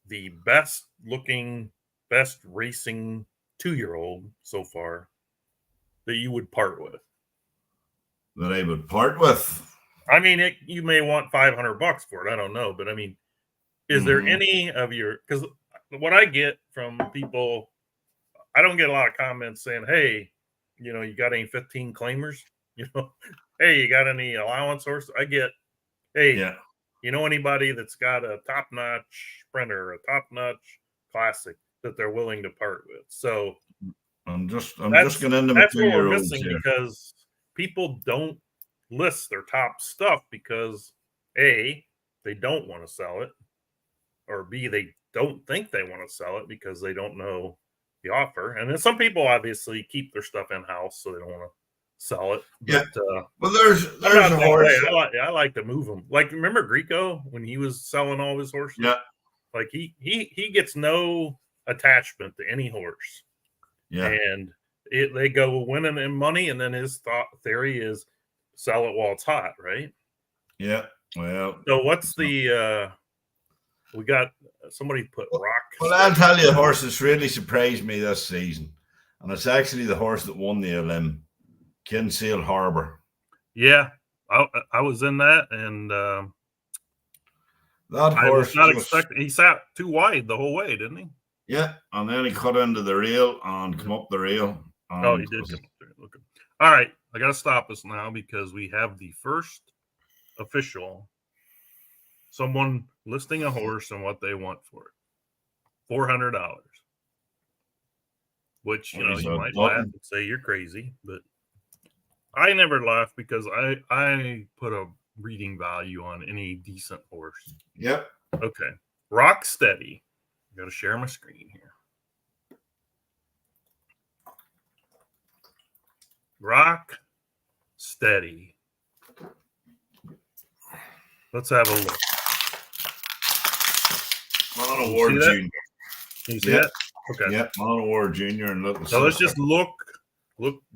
the best racing 2-year-old so far that you would part with? That I would part with? I mean, you may want $500 for it. I don't know. But I mean, is there any of because what I get from people, I don't get a lot of comments saying, "Hey, you got any 15 claimers? Hey, you got any allowance horse?" I get, "Hey, Yeah. anybody that's got a top-notch sprinter, a top-notch classic that they're willing to part with." So I'm just going into my that's what we're 2-year-olds missing, here. because people don't list their top stuff because A, they don't want to sell it, or B, they don't think they want to sell it because they don't know the offer. And then some people obviously keep their stuff in house, so they don't want to sell it. Yeah. But Well, there's I'm not a that horse. way. I like to move them. Like, remember Greco when he was selling all his horses? Yeah. Like he gets no attachment to any horse. Yeah. And they go winning in money, and then his theory is sell it while it's hot, right? Yeah. Well, so what's the we got somebody put Rock. Well, I'll tell you, a horse that's really surprised me this season, and it's actually the horse that won the Elim, Kinsale Harbor. Yeah, I was in that, and that horse, I was not expecting. He sat too wide the whole way, didn't he? Yeah, and then he cut into the rail and come up the rail. Oh, he did come up there. Okay. All right, I got to stop us now because we have the first official, someone listing a horse and what they want for it. $400. Which, you might laugh and say you're crazy, but I never laugh because I put a breeding value on any decent horse. Yep. Okay. Rock Steady. I got to share my screen here. Rock Steady. Let's have a look. Mono Ward Jr. Can you see that? Okay. Yep, Mono Ward Jr. and so let's just look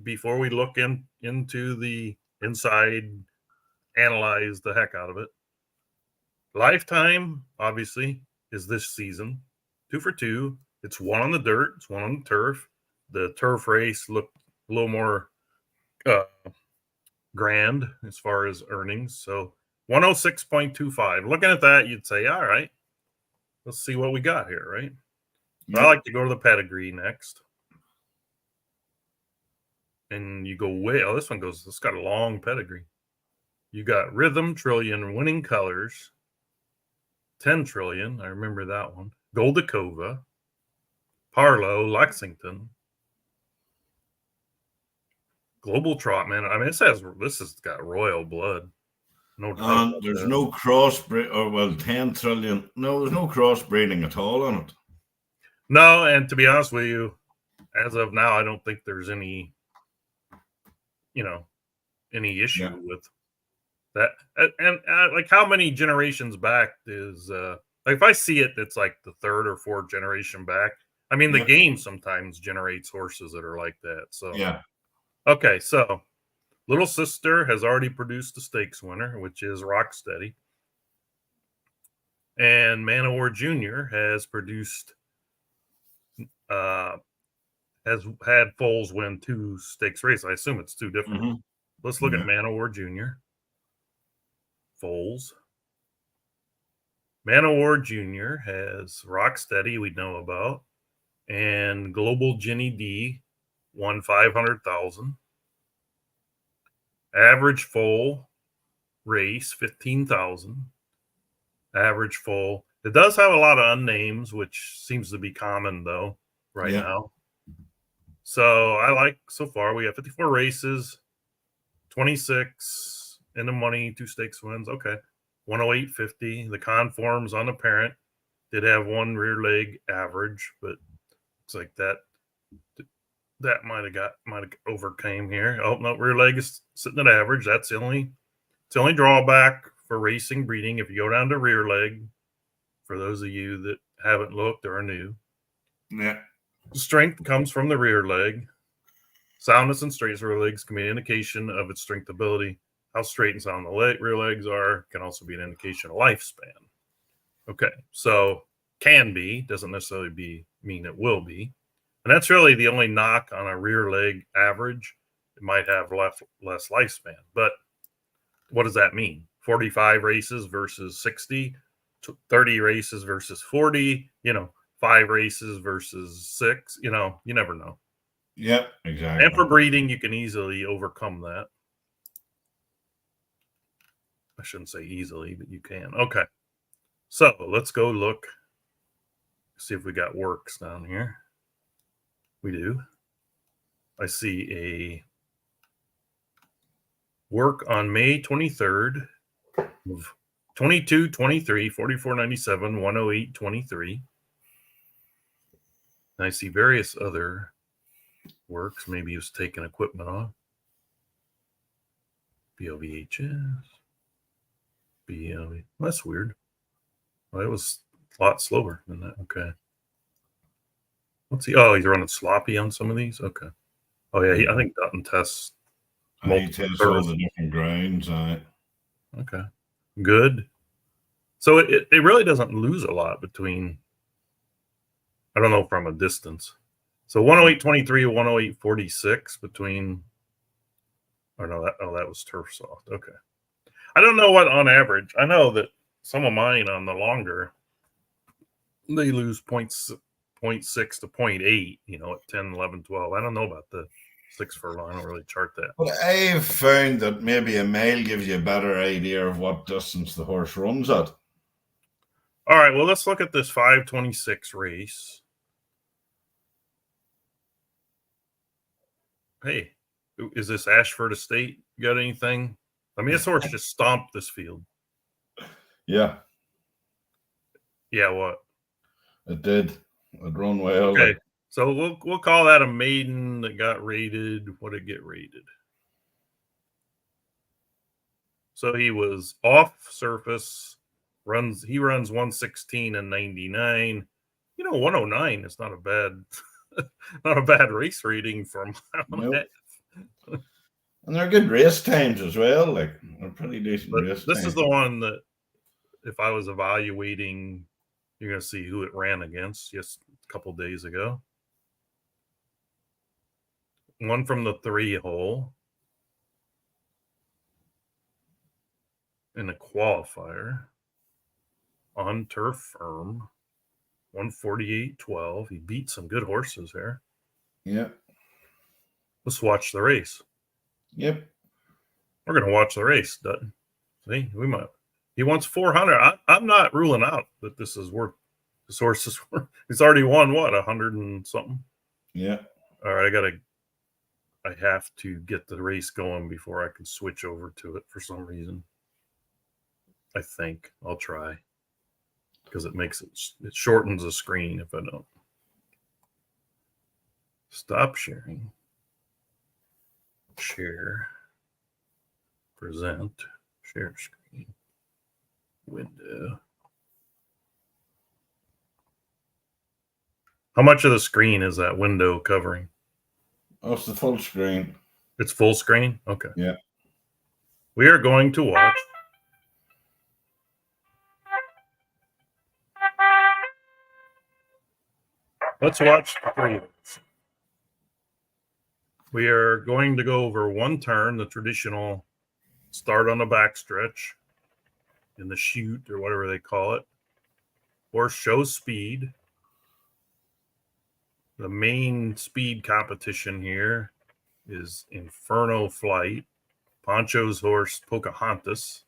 before we look into the inside, analyze the heck out of it. Lifetime, obviously, is this season. 2 for 2. It's one on the dirt. It's one on the turf. The turf race looked a little more grand as far as earnings. So 106.25. Looking at that, you'd say, all right, let's see what we got here, right? Yep. I like to go to the pedigree next. And you go this one goes, it's got a long pedigree. You got Rhythm Trillion, Winning Colors, 10 Trillion. I remember that one. Goldacova, Parlow, Lexington, Global Trotman. I mean, this has got royal blood. No doubt. There's no crossbreed, or 10 Trillion. No, there's no crossbreeding at all on it. No, and to be honest with you, as of now, I don't think there's any, any issue with that. And like, how many generations back is like, if I see it, it's like the 3rd or 4th generation back. I mean, the game sometimes generates horses that are like that. So yeah. Okay, so Little Sister has already produced a stakes winner, which is Rock Steady. And Man o' War Jr. has produced has had foals win 2 stakes races. I assume it's 2 different. Mm-hmm. Let's look at Man o' War Jr. Foals. Man o' War Jr. has Rock Steady, we know about, and Global Ginny D won 500,000. Average foal race 15,000. Average foal. It does have a lot of unnames, which seems to be common though right now. So I like, so far we have 54 races, 26 in the money, 2 stakes wins. Okay. 108.50. The conforms on the parent did have 1 rear leg average, but it's like that might have overcame here. Oh no, rear leg is sitting at average. It's the only drawback for racing breeding. If you go down to rear leg, for those of you that haven't looked or are new, strength comes from the rear leg. Soundness and straightness of rear legs can be an indication of its strength ability. How straight and sound the rear legs are can also be an indication of lifespan. Okay, so can be, doesn't necessarily mean it will be. And that's really the only knock on a rear leg average. It might have less lifespan. But what does that mean? 45 races versus 60, 30 races versus 40, 5 races versus 6. You know, you never know. Yep, exactly. And for breeding, you can easily overcome that. I shouldn't say easily, but you can. Okay. So let's go look. See if we got works down here. We do. I see a work on May 23rd of 22, 23, 44, 97, 108, 23. And I see various other works. Maybe he was taking equipment off. BLVHS. BLV. That's weird. Well, it was a lot slower than that. Okay. Let's see. Oh, he's running sloppy on some of these. Okay. Oh yeah, I think Dutton tests. I test all the different grounds. Okay. Good. So it really doesn't lose a lot between. I don't know from a distance. So 108.23 or 108.46 between. Or no, that was turf soft. Okay. I don't know what on average. I know that some of mine on the longer, they lose 0.6 to 0.8, you know, at 10, 11, 12. I don't know about the 6 furlong. I don't really chart that. But I've found that maybe a mile gives you a better idea of what distance the horse runs at. All right, well, let's look at this 5:26 race. Hey, is this Ashford Estate? You got anything? I mean, this horse just stomped this field. Yeah. Yeah, what? It did. It run well. Okay, so we'll call that a maiden that got rated. What did it get rated? So he was off surface. He runs 116 and 99. You know, 109 is not a bad race rating for a mile. Nope. And they're good race times as well. Like, they're pretty decent race times. This is the one that, if I was evaluating, you're going to see who it ran against just a couple days ago. One from the 3 hole in a qualifier on turf firm, 148.12. He beat some good horses there. Yep. Let's watch the race. Yep. We're going to watch the race, Dutton. See, we might. He wants 400. I'm not ruling out that this horse is worth. He's already won what, 100 and something. Yeah. All right, I have to get the race going before I can switch over to it for some reason. I think I'll try because it shortens the screen if I don't. Stop sharing. Share. Present. Share screen. Window. How much of the screen is that window covering? Oh, it's the full screen. It's full screen? Okay. Yeah. We are going to watch. Let's watch the preludes. We are going to go over one turn, the traditional start on the backstretch in the chute or whatever they call it. Horse shows speed. The main speed competition here is Inferno Flight. Poncho's horse, Pocahontas,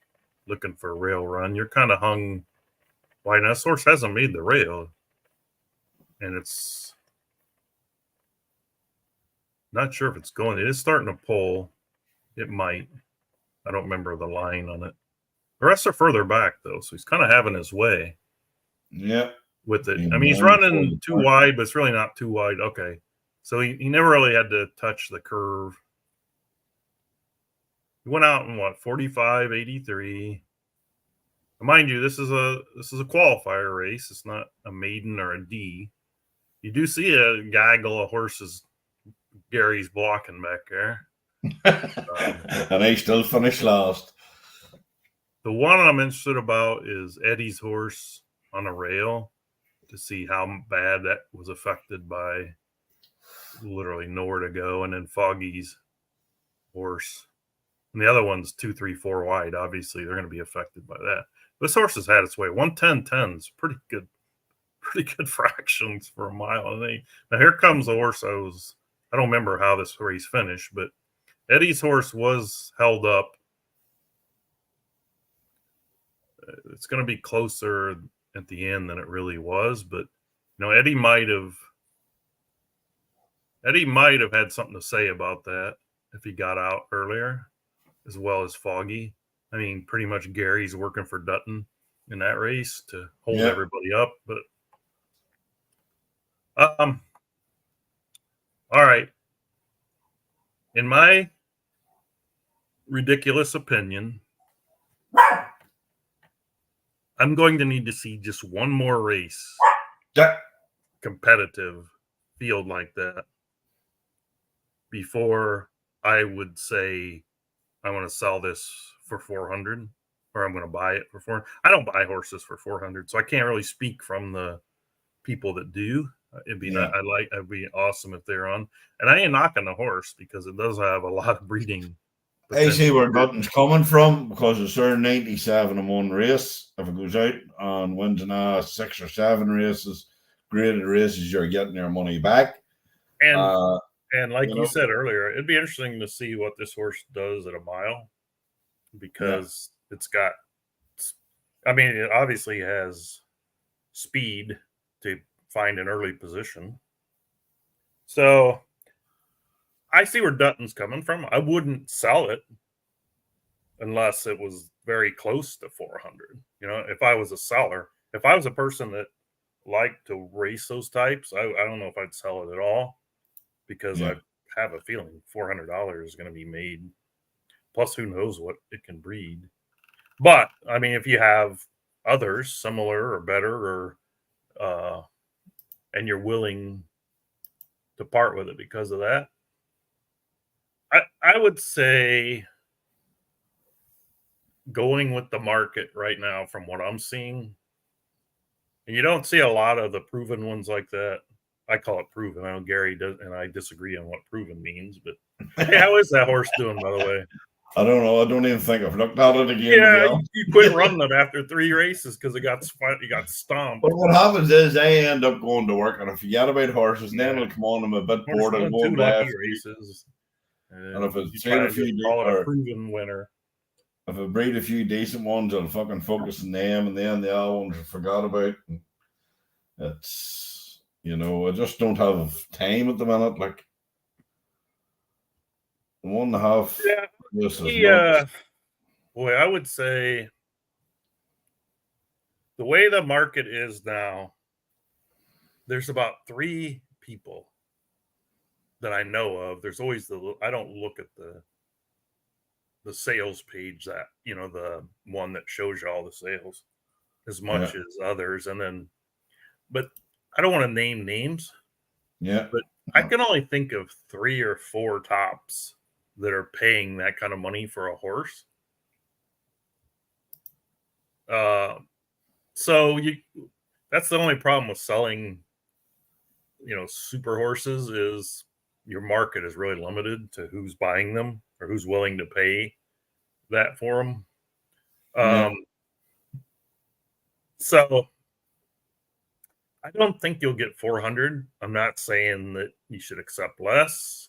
looking for a rail run. You're kind of hung. Why? Now, this horse hasn't made the rail. And it's not sure if it's going. It is starting to pull. It might. I don't remember the line on it. The rest are further back, though, so he's kind of having his way. Yeah. With it. I mean, he's running too wide, but it's really not too wide. Okay. So he never really had to touch the curve. He went out in what, 45.83. Mind you, this is a qualifier race. It's not a maiden or a D. You do see a gaggle of horses Gary's blocking back there. And I still finished last. The one I'm interested about is Eddie's horse on a rail to see how bad that was affected by literally nowhere to go. And then Foggy's horse. And the other one's 2, 3, 4 wide. Obviously, they're going to be affected by that. This horse has had its way. 110.10 is pretty pretty good fractions for a mile. And now here comes the horse. I don't remember how this race finished, but Eddie's horse was held up. It's going to be closer at the end than it really was, but Eddie might have had something to say about that if he got out earlier, as well as Foggy. I mean, pretty much Gary's working for Dutton in that race to hold everybody up. But all right. In my ridiculous opinion, I'm going to need to see just one more race, competitive field like that, before I would say I want to sell this for 400 or I'm going to buy it for 400. I don't buy horses for 400, so I can't really speak from the people that do. It'd be awesome if they're on. And I ain't knocking the horse because it does have a lot of breeding. I see where Dutton's coming from because it's their 97 in one race. If it goes out and wins in 6 or 7 races, graded races, you're getting your money back. And like you said earlier, it'd be interesting to see what this horse does at a mile because it's got, I mean, it obviously has speed to find an early position. So I see where Dutton's coming from. I wouldn't sell it unless it was very close to 400. If I was a seller, if I was a person that liked to race those types, I don't know if I'd sell it at all because I have a feeling $400 is going to be made. Plus, who knows what it can breed. But, I mean, if you have others similar or better and you're willing to part with it because of that, I would say going with the market right now from what I'm seeing, and you don't see a lot of the proven ones like that. I call it proven. I know Gary does, and I disagree on what proven means, but hey, how is that horse doing, by the way? I don't know. I don't even think I've looked at it again. Yeah, you quit running it after 3 races because it got stomped. But what happens is I end up going to work and I forget about horses, and then it'll come on. I'm a bit bored. I'll go to races. And if it's a proven winner, if I breed a few decent ones, I'll fucking focus on them, and then the other ones I forgot about. It's I just don't have time at the minute. Like 1.5. Yeah. Boy, I would say the way the market is now, there's about 3 people that I know of. There's always I don't look at the sales page that, the one that shows you all the sales as much as others. But I don't want to name names. Yeah. But I can only think of 3 or 4 tops that are paying that kind of money for a horse. So that's the only problem with selling, super horses is your market is really limited to who's buying them or who's willing to pay that for them. So I don't think you'll get 400. I'm not saying that you should accept less.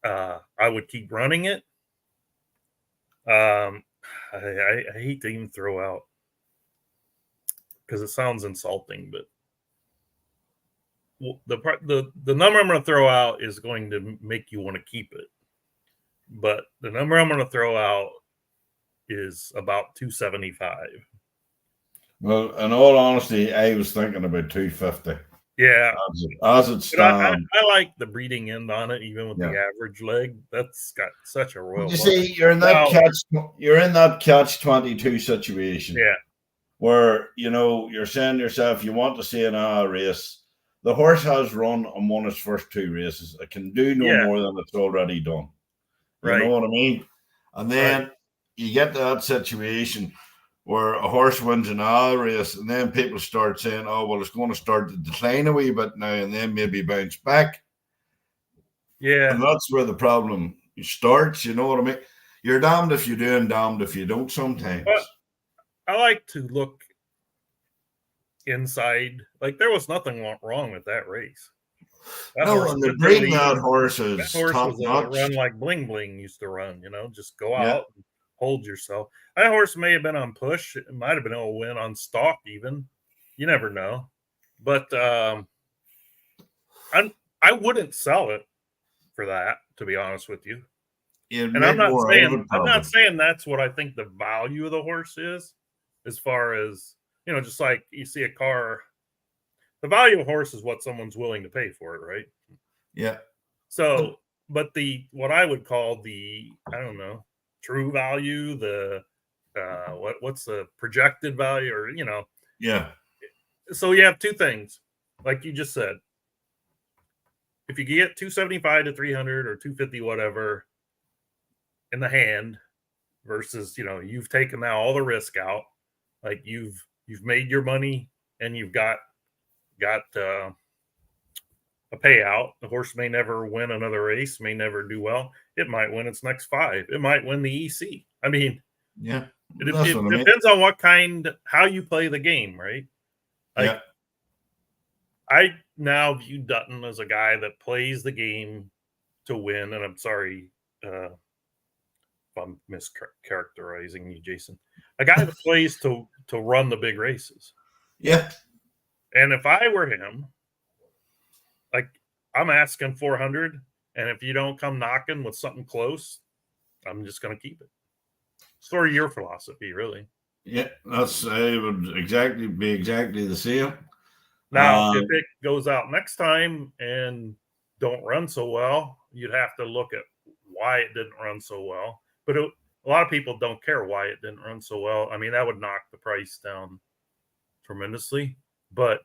I would keep running it. I hate to even throw out because it sounds insulting, but the number I'm going to throw out is going to make you want to keep it. But the number I'm going to throw out is about 275. Well, in all honesty, I was thinking about 250. Yeah, as it stands. I like the breeding end on it, even with the average leg. That's got such a royal. You see, you're in that catch-22 situation. Yeah, where you're saying to yourself, you want to see an race. The horse has run and won its first 2 races. It can do no more than it's already done. You know what I mean? And then you get to that situation where a horse wins an race, and then people start saying, "Oh, well, it's going to start to decline a wee bit now, and then maybe bounce back." Yeah, and that's where the problem starts. You know what I mean? You're damned if you do, and damned if you don't. Sometimes. I like to look inside. Like there was nothing wrong with that race. That No, horse and the took the breeding lead. that horse That is horse top was a notch. run like Bling Bling used to run, just go Yeah. out and hold yourself. That horse may have been on push. It might have been able to win on stalk even. You never know. But I wouldn't sell it for that, to be honest with you. You'd And I'm make not more out of it, saying probably. that's what I think the value of the horse is, as far as just like you see a car. The value of a horse is what someone's willing to pay for it, right? Yeah. So, but what I would call I don't know, true value, the what's the projected value, or Yeah. So you have two things, like you just said. If you get 275 to 300 or 250, whatever, in the hand, versus you've taken now all the risk out, like you've made your money and you've got a payout. The horse may never win another race, may never do well. It might win its next 5. It might win the EC. I mean, Yeah. it That's what I mean. depends on how you play the game, right? Like, Yeah. I now view Dutton as a guy that plays the game to win. And I'm sorry if I'm mischaracterizing you, Jason. A guy that plays to run the big races. Yeah. And if I were him, like, I'm asking 400, and if you don't come knocking with something close, I'm just going to keep it. Sort of your philosophy, really. Yeah, I would be exactly the same. Now, if it goes out next time and don't run so well, you'd have to look at why it didn't run so well. But a lot of people don't care why it didn't run so well. I mean, that would knock the price down tremendously. But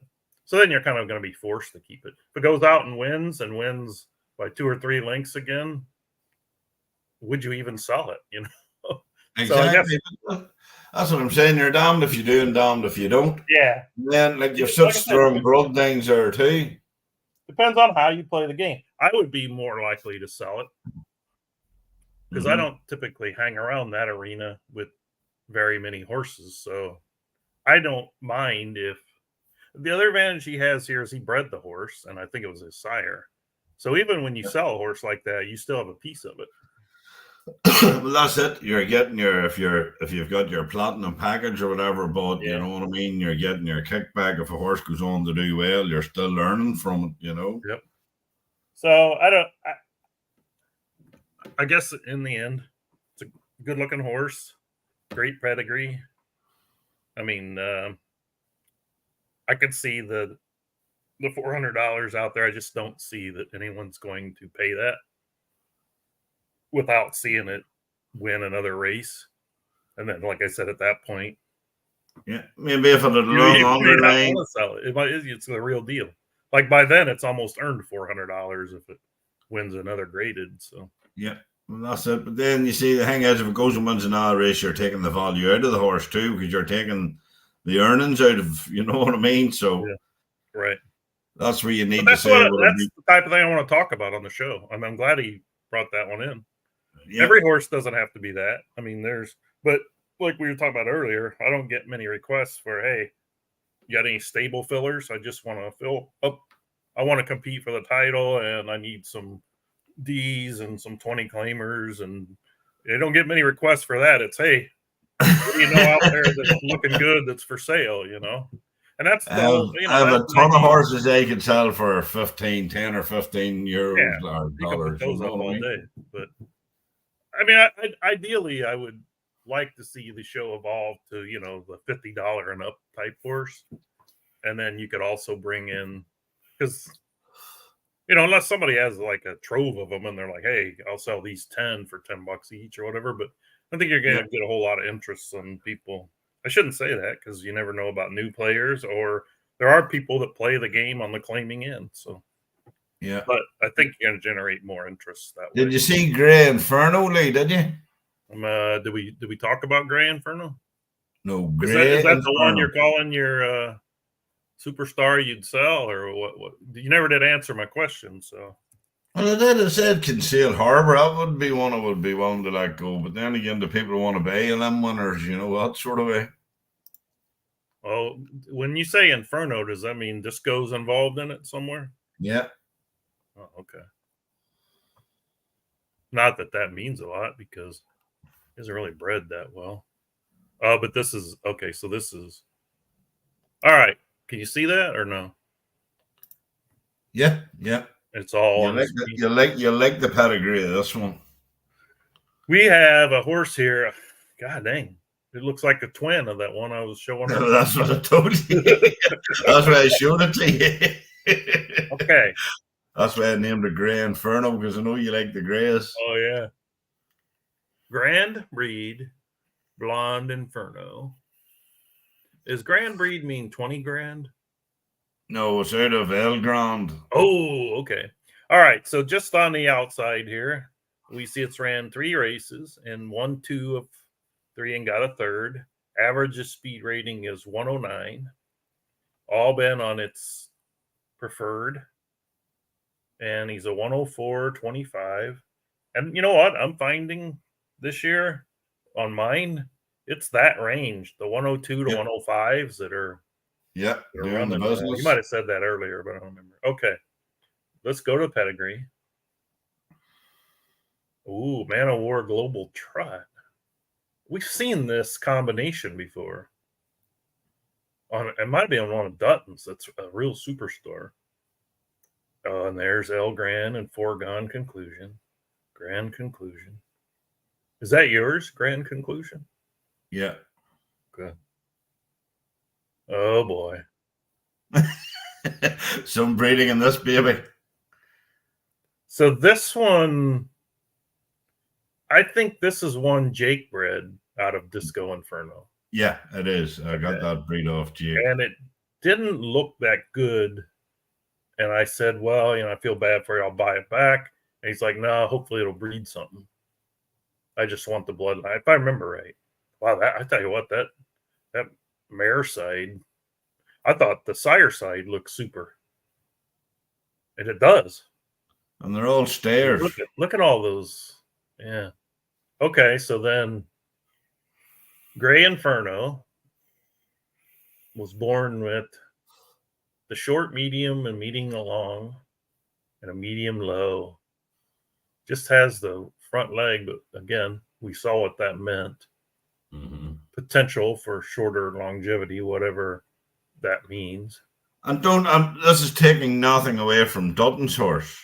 so then you're kind of going to be forced to keep it. If it goes out and wins by 2 or 3 lengths again, would you even sell it? Exactly. So that's what I'm saying. You're damned if you do and damned if you don't. Yeah. And then, like, you've such strong broad things there too. Depends on how you play the game. I would be more likely to sell it because I don't typically hang around that arena with very many horses. So I don't mind if the other advantage he has here is he bred the horse, and I think it was his sire. So even when you sell a horse like that, you still have a piece of it. Well, that's it. You're getting if you've got your platinum package or whatever, but you know what I mean. You're getting your kickback if a horse goes on to do well. You're still learning from it, Yep. So I guess in the end, it's a good-looking horse, great pedigree. I mean, I could see the $400 out there. I just don't see that anyone's going to pay that without seeing it win another race. And then, like I said, at that point, yeah, maybe if it had longer line, sell it. It's the real deal. Like by then, it's almost earned $400 if it wins another graded. So yeah, well, that's it. But then you see the thing is, if it goes and wins another race, you're taking the value out of the horse too, because you're taking the earnings out of, you know what I mean? So right, that's where you need to that's say. that's the type of thing I want to talk about on the show. I'm glad he brought that one in. Yeah. Every horse doesn't have to be that. I mean, but like we were talking about earlier, I don't get many requests for, hey, you got any stable fillers? I just want to fill up. I want to compete for the title, and I need some D's and some 20 claimers, and they don't get many requests for that. It's, hey, what do you know out there that's looking good that's for sale, And that's the whole, I have a ton of horses they can sell for 10 or 15 euros. Yeah, you can put those up all day. But I mean, ideally, I would like to see the show evolve to, the $50 and up type horse. And then you could also bring in, because, unless somebody has like a trove of them and they're like, hey, I'll sell these 10 for $10 each or whatever. But I think you're going to get a whole lot of interest on people. I shouldn't say that because you never know about new players, or there are people that play the game on the claiming end. So, yeah, but I think you're going to generate more interest that way. Did you see Grey Inferno, Lee? Did you? Did we talk about Grey Inferno? No, Grey. Is that the one you're calling your superstar you'd sell, or what? You never did answer my question, so. Well, I did. I said Concealed Harbor. That would be one I would be willing to let go. But then again, the people who want to buy them winners, that sort of way. Oh, when you say Inferno, does that mean Disco's involved in it somewhere? Yeah. Oh, okay. Not that that means a lot because he hasn't really bred that well. Oh, but this is okay. So this is all right. Can you see that or no? Yeah. Yeah. It's all You on the like screen. you like the pedigree of this one. We have a horse here. God dang. It looks like a twin of that one I was showing her. That's what I told you. That's why I showed it to you. Okay. That's why I named it Grey Inferno, because I know you like the greys. Oh yeah. Grand Breed Blonde Inferno. Is Grand Breed mean 20 grand? No, it's out of El Grand. Oh, okay. All right. So just on the outside here, we see it's ran 3 races and 1, 2 of 3 and got a third. Average speed rating is 109. All been on its preferred. And he's a 104.25. And you know what? I'm finding this year on mine, it's that range, the 102 to 105s that are doing the business. You might have said that earlier, but I don't remember. Okay. Let's go to pedigree. Ooh, Man of War Global Trot. We've seen this combination before. It might be on one of Dutton's. That's a real superstar. And there's El Grand and Foregone Conclusion. Grand Conclusion. Is that yours? Grand Conclusion? Yeah. Good. Oh boy. Some breeding in this baby. So this one, I think this is one Jake bred out of Disco Inferno. Yeah, it is. I got that breed off Jake. And it didn't look that good. And I said, well, I feel bad for you. I'll buy it back. And he's like, no, hopefully it'll breed something. I just want the bloodline. If I remember right. Wow, I tell you what, that mare side, I thought the sire side looked super. And it does. And they're all stairs. Look at all those. Yeah. Okay, so then Grey Inferno was born with the short, medium, and medium long, and a medium low. Just has the front leg, but again, we saw what that meant. Mm-hmm. Potential for shorter longevity, whatever that means. And this is taking nothing away from Dutton's horse.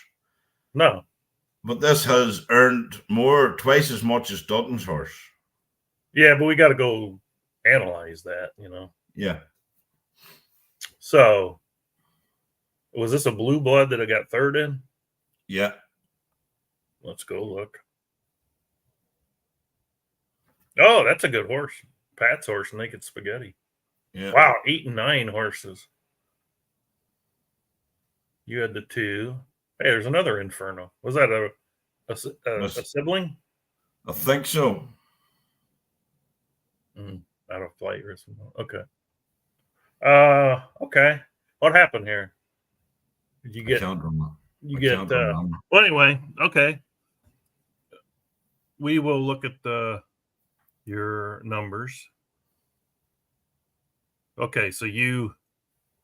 No. But this has earned twice as much as Dutton's horse. Yeah, but we got to go analyze that, Yeah. So, was this a blue blood that I got third in? Yeah. Let's go look. Oh, that's a good horse. Pat's horse, Naked Spaghetti. Yeah. Wow, 8 and 9 horses. You had the 2. Hey, there's another Inferno. Was that a sibling? I think so. Out of flight or something. Okay. Okay. What happened here? Did you get? Well, anyway, okay. We will look at your numbers. Okay, so you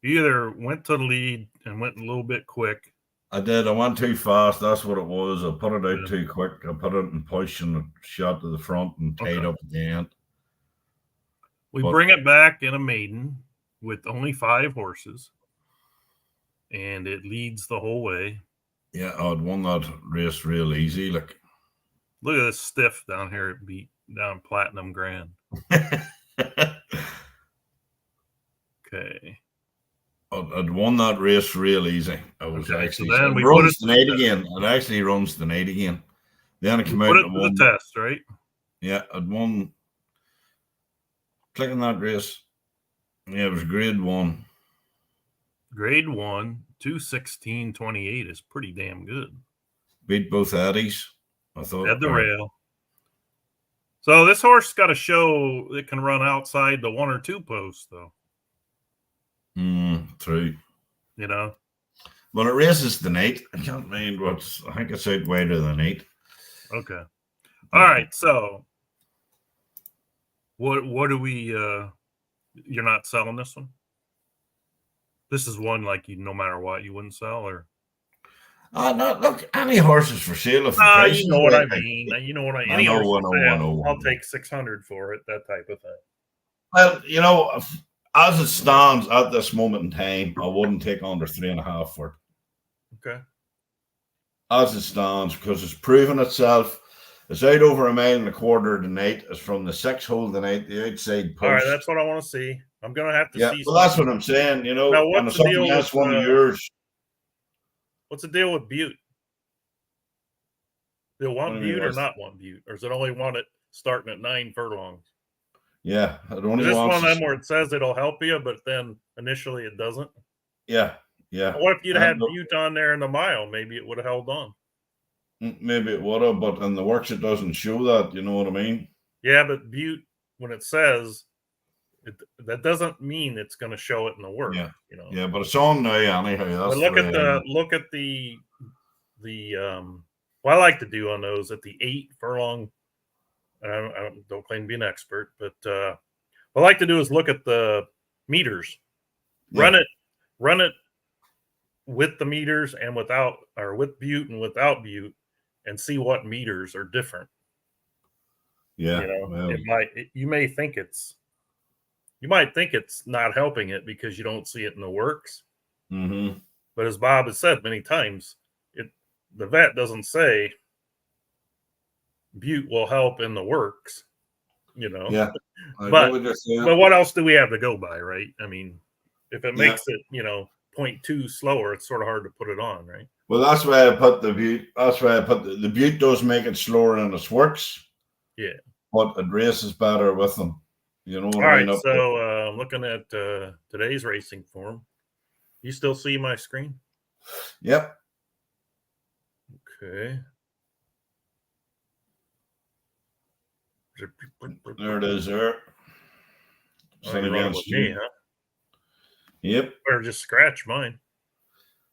either went to the lead and went a little bit quick. I did. I went too fast. That's what it was. I put it out too quick. I put it in push and shot to the front and tied up at the end. We bring it back in a maiden with only 5 horses, and it leads the whole way. Yeah, I'd won that race real easy. Look at this stiff down here. It beat down Platinum Grand. Okay. I'd won that race real easy. I was actually. So then we runs the night again. It actually runs the night again. Then I came out and won the test, right? Yeah, I'd won. Clicking that race. Yeah, it was grade 1. Grade 1, 2:16.28 is pretty damn good. Beat both Addies. I thought. Had the rail. So this horse got a show that can run outside the 1 or 2 posts, though. True. Well, it races the night. I can't mind what's. I think it's out wider than 8. Okay. All right. So, what do we? You're not selling this one? This is one like you, no matter what, you wouldn't sell, or No, look, any horses for sale if the ah, price you is know what right. I mean. You know what I mean. I Any know, horse I for know, I sale, know. I'll take 600 for it. That type of thing. Well, you know, as it stands at this moment in time, I wouldn't take under 3.5 for it. Okay. As it stands, because it's proven itself. It's out over 1.25 miles tonight. It's from the 6th hole tonight, the outside post. All right, that's what I want to see. I'm gonna have to see. Well, that's what I'm saying. You know, now, and what's it's the up deal against with one of yours. what's the deal with Butte? They'll What want do you mean, Butte or what's- not want Butte, or is it only want it starting at 9 furlongs? Yeah, it Is only this one wants of to- them where it says it'll help you, but then initially it doesn't? Yeah. What if you'd had And Butte on there in the mile? Maybe it would have held on. maybe it would have, but in the works it doesn't show that. You know what I mean? Yeah, but Butte, when it says it, that doesn't mean it's going to show it in the work. Yeah. You know. Yeah, but it's on now anyhow. That's But look the at way what I like to do on those at the 8 furlong. I don't claim to be an expert, but what I like to do is look at the meters, run it with the meters and without, or with Butte and without Butte, and see what meters are different. Yeah, You know, well, you might think it's not helping it because you don't see it in the works. mm-hmm. But as Bob has said many times, the vet doesn't say Butte will help in the works, you know. Yeah. But what else do we have to go by, right? I mean, if it makes it, 0.2 slower, it's sort of hard to put it on, right? Well, that's why I put the Butte. That's why I put the Butte does make it slower in its works. Yeah. But it races better with them. You know what All I mean? right. So I'm looking at today's racing form. You still see my screen? Yep. Okay. There it is. There. Oh, you're running with me, huh? Yep. Or just scratch mine.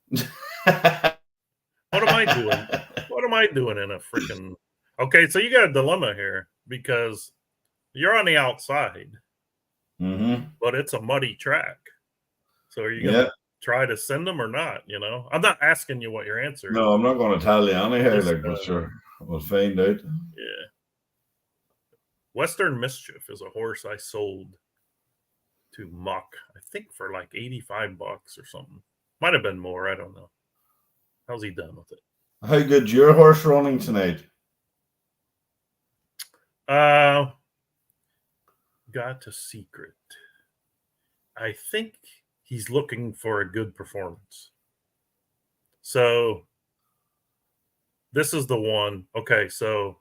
What am I doing? What am I doing in a freaking? Okay, so you got a dilemma here because you're on the outside, but it's a muddy track. So are you gonna try to send them or not? You know, I'm not asking you what your answer is. No, I'm not going to tell you anyhow. But sure, we'll find out. Yeah. Western Mischief is a horse I sold to Muck, I think for like $85 or something. Might have been more. I don't know. How's he done with it? How good's your horse running tonight? Got a secret. I think he's looking for a good performance. So this is the one. Okay, so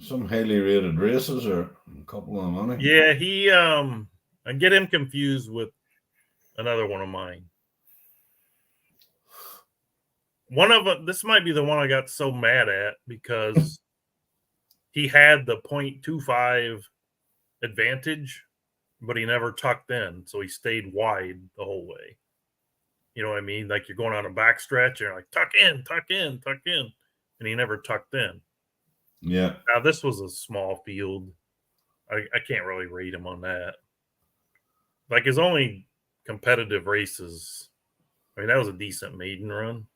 some highly rated races or a couple of money. Yeah, he I get him confused with another one of mine. One of them, this might be the one I got so mad at because he had the 0.25 advantage, but he never tucked in, so he stayed wide the whole way. You know what I mean? Like you're going on a back stretch, and you're like, tuck in, and he never tucked in. Yeah. Now, this was a small field. I can't really rate him on that. Like his only competitive races, I mean, that was a decent maiden run.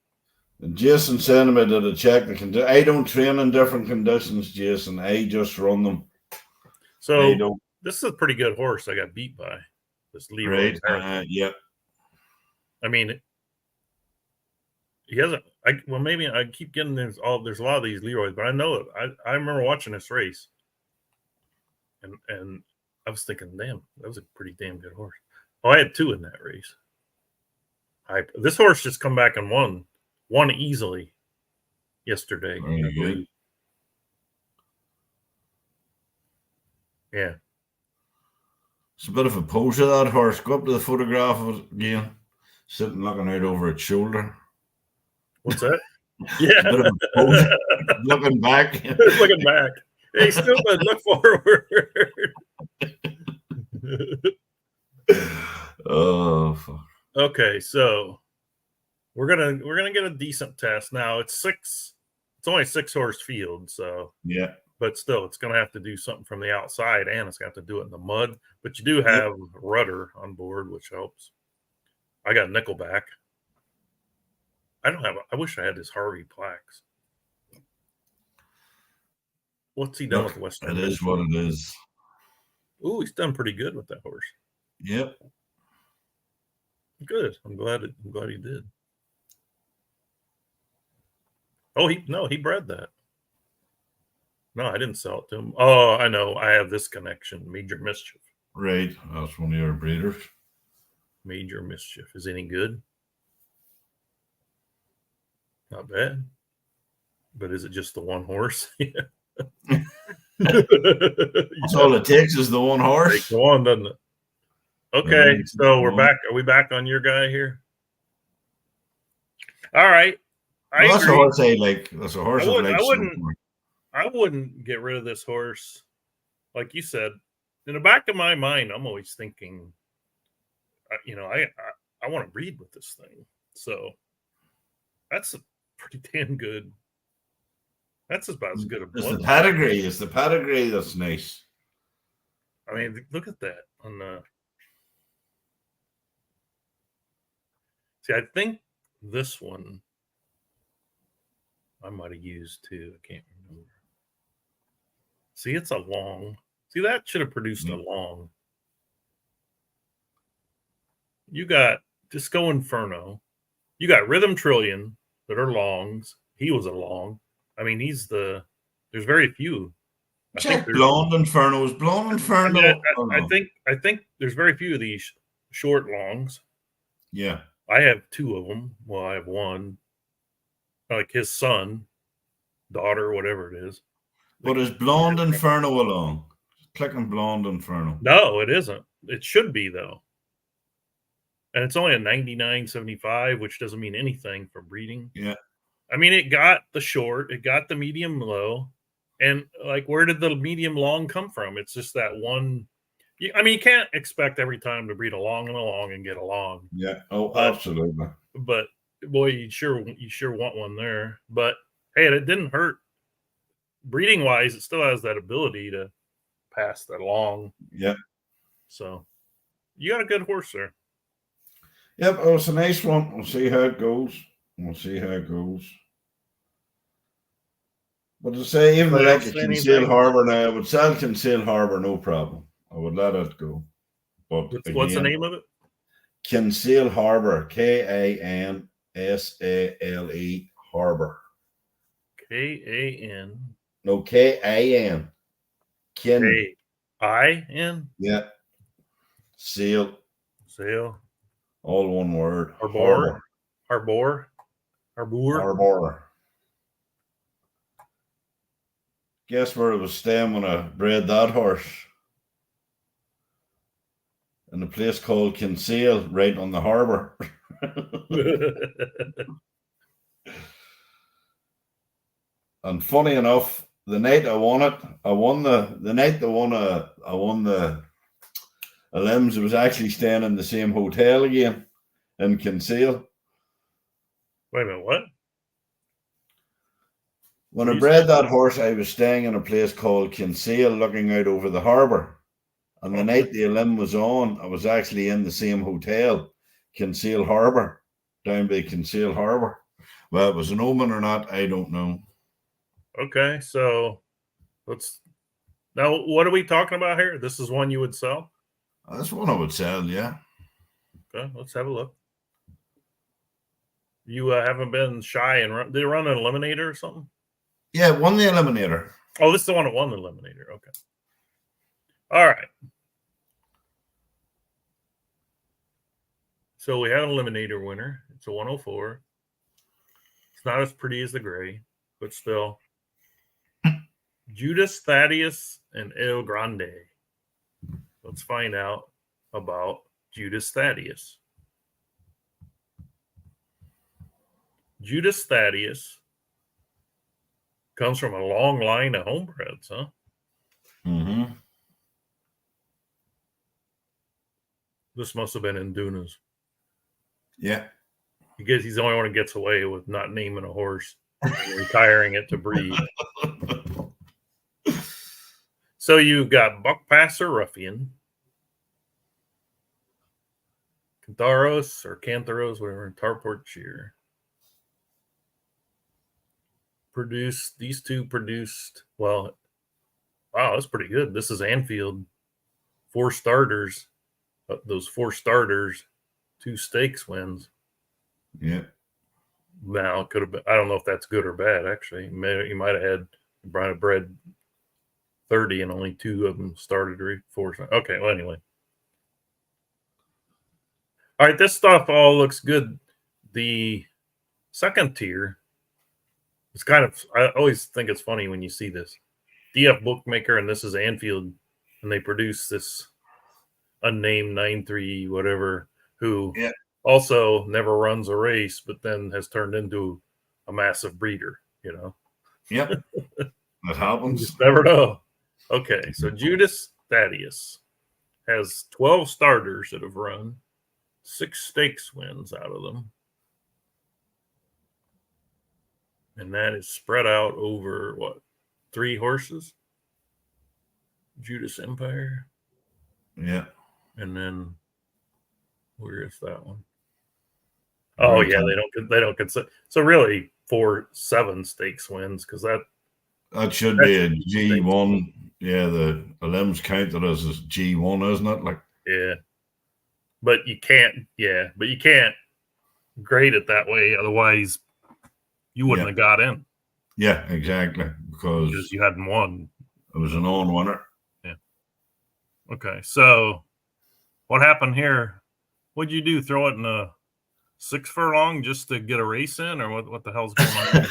And Jason sent me to check the condition. I don't train in different conditions, Jason. I just run them. So this is a pretty good horse I got beat by. This Leroy. Right. Yep. I mean, he hasn't. Maybe I keep getting there's a lot of these Leroys, but I know it. I remember watching this race, and I was thinking, damn, that was a pretty damn good horse. Oh, I had 2 in that race. This horse just come back and won easily yesterday. Yeah. It's a bit of a pose of that horse. Go up to the photograph of it again. Sitting looking out over its shoulder. What's that? Yeah. A bit of a pose. Looking back. Looking back. Hey, still look forward. Oh, fuck. Okay, so we're gonna get a decent test now. It's only a 6-horse field, so yeah. but still, it's going to have to do something from the outside, and it's going to have to do it in the mud. But you do have rudder on board, which helps. I got Nickelback. I wish I had this Harvey Plax. What's he done with Western? It is what it is. Ooh, he's done pretty good with that horse. Yep. Good. I'm glad he did. Oh, he bred that. No, I didn't sell it to him. Oh, I know. I have this connection. Major Mischief. Right. That's one of your breeders. Major Mischief. Is any good? Not bad. But is it just the one horse? That's all it takes is the one horse. Takes one, doesn't it? Okay, so we're back. Are we back on your guy here? All right. That's a horse I like. That's a horse I wouldn't get rid of this horse. Like you said, in the back of my mind, I'm always thinking, I want to breed with this thing. So that's a pretty damn good. That's about as good a blood. It's the pedigree. It's the pedigree that's nice. I mean, look at that on the. See, I think this one I might have used too. I can't remember. See, it's a long. See, that should have produced a long. You got Disco Inferno. You got Rhythm Trillion that are longs. He was a long. I mean, there's very few. Check Blonde Inferno's Blonde Inferno. I think there's very few of these short longs. Yeah. I have two of them. Well, I have one. Like his son, daughter, whatever it is. But is Blonde Inferno along? Click on Blonde Inferno. No, it isn't. It should be, though. And it's only a 99.75, which doesn't mean anything for breeding. Yeah. I mean, it got the short, it got the medium low. And, like, where did the medium long come from? It's just that one. I mean, you can't expect every time to breed a long and get a long. Yeah. Oh, absolutely. But, boy, you sure want one there. But, hey, it didn't hurt. Breeding-wise, it still has that ability to pass that long. Yeah. So, you got a good horse there. Yep, it was a nice one. We'll see how it goes. But to say, even like a Kinsale Harbor now, I would sell Kinsale Harbor, no problem. I would let it go. But what's the name of it? Kinsale Harbor, Kansale Harbor. K-A-N. No, K-A-N. K-I-N? Yeah. Sale. All one word. Harbor. Guess where it was staying when I bred that horse? In a place called Kinsale, right on the harbor. And funny enough, the night I won it, I won the limbs. It was actually staying in the same hotel again in Kinsale. Wait a minute, what? When I bred that horse, I was staying in a place called Kinsale, looking out over the harbour. And the night the limb was on, I was actually in the same hotel, Kinsale Harbour, down by Kinsale Harbour. Well, it was an omen or not, I don't know. Okay, so now what are we talking about here? This is one you would sell? That's one I would sell, yeah. Okay, let's have a look. You haven't been shy and did you run an eliminator or something? Yeah, won the eliminator. Oh, this is the one that won the eliminator. Okay. All right. So we have an eliminator winner. It's a 104. It's not as pretty as the gray, but still. Judas Thaddeus and El Grande. Let's find out about Judas Thaddeus. Judas Thaddeus comes from a long line of homebreds, huh? Mm-hmm. This must have been in Dunas. Yeah. Because he's the only one who gets away with not naming a horse and retiring it to breed. So you got Buck Passer Ruffian, Cantharos or Cantharos, whatever, Tarport Cheer. These two produced, well, wow, that's pretty good. This is Anfield. 4 starters. Those 4 starters, 2 stakes wins. Yeah. Now, it could have been, I don't know if that's good or bad, actually. You might have had bred 30 and only 2 of them started 4. Okay, well, anyway. All right, this stuff all looks good. The second tier, it's kind of, I always think it's funny when you see this. DF Bookmaker, and this is Anfield, and they produce this unnamed 9-3 whatever, who also never runs a race, but then has turned into a massive breeder, you know? Yep. That happens. You just never know. Okay, so Judas Thaddeus has 12 starters that have run, 6 stakes wins out of them. And that is spread out over, what, 3 horses? Judas Empire. Yeah. And then where is that one? Oh yeah, they don't consider. So really 4-7 stakes wins, because that should be a G1. Yeah, the limbs counted as a G1, isn't it? Like, yeah. But you can't grade it that way, otherwise you wouldn't have got in. Yeah, exactly. Because you hadn't won. It was a known winner. Yeah. Okay, so what happened here? What'd you do? Throw it in a 6 furlong just to get a race in, or what the hell's going on?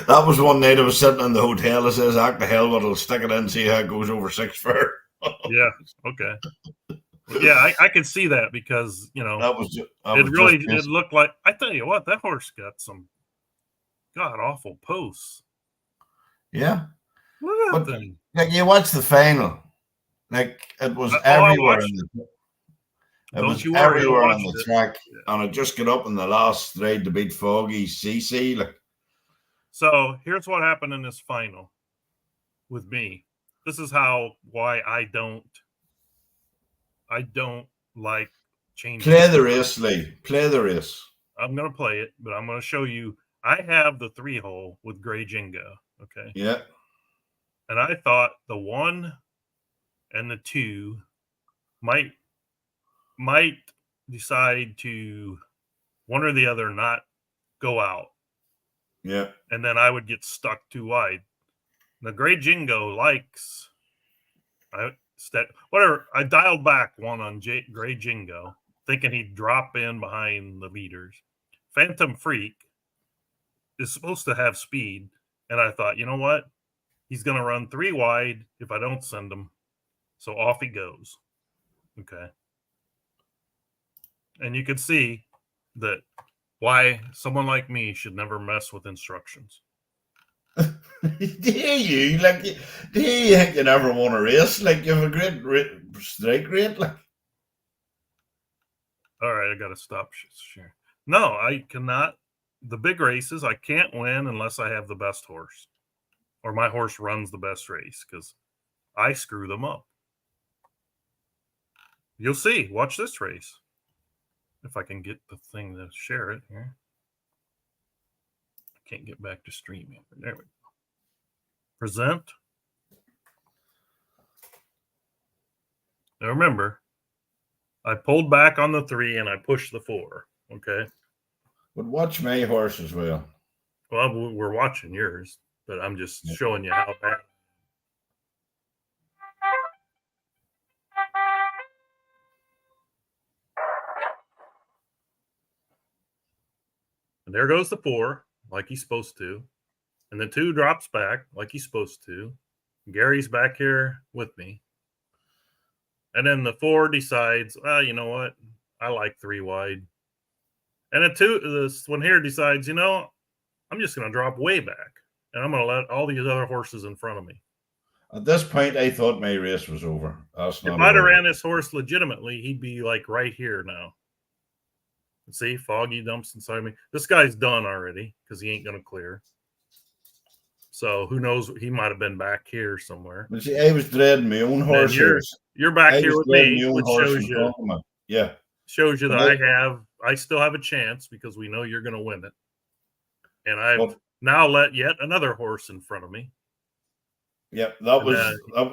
That was one night I was sitting in the hotel. It says, "Act the hell, but I'll stick it in, see how it goes over 6 fur." Yeah. Okay. Yeah, I can see that, because it looked like, I tell you what, that horse got some god awful posts. Yeah. Look at that thing. Like, you watch the final, like, it was everywhere. It was everywhere on the track, and I just got up in the last straight to beat Foggy CC. Like, so here's what happened in this final with me. This is why I don't like changing. Play the race, Lee. Play the race. I'm gonna play it, but I'm gonna show you. I have the 3-hole with Grey Jingo. Okay. Yeah. And I thought the 1 and the 2 might decide to, one or the other, not go out. Yeah. And then I would get stuck too wide. The Grey Jingo likes, I dialed back 1 on Grey Jingo, thinking he'd drop in behind the leaders. Phantom Freak is supposed to have speed, and I thought, you know what? He's going to run 3 wide if I don't send him. So off he goes. Okay. And you can see that why someone like me should never mess with instructions. Do you think you never won a race? Like, you have a great strike rate. Like, all right, I got to stop. Sure. No, I cannot. The big races, I can't win unless I have the best horse, or my horse runs the best race, because I screw them up. You'll see. Watch this race. If I can get the thing to share it here. I can't get back to streaming. There we go. Present. Now remember, I pulled back on the 3 and I pushed the 4. Okay. But watch my horse as well. Well, we're watching yours, but I'm just showing you how bad. And there goes the 4, like he's supposed to. And the 2 drops back, like he's supposed to. Gary's back here with me. And then the 4 decides, well, you know what? I like 3 wide. And this one here decides, I'm just going to drop way back. And I'm going to let all these other horses in front of me. At this point, I thought my race was over. If I'd have ran this horse legitimately, he'd be like right here now. See, Foggy dumps inside me. This guy's done already because he ain't going to clear. So who knows? He might have been back here somewhere. But see, I was dreading my own horse here. You're back I here was with dreading me, my own which horse shows in you front of me. Yeah. Shows you that I still have a chance because we know you're going to win it. And I've now let yet another horse in front of me. Yeah, that was.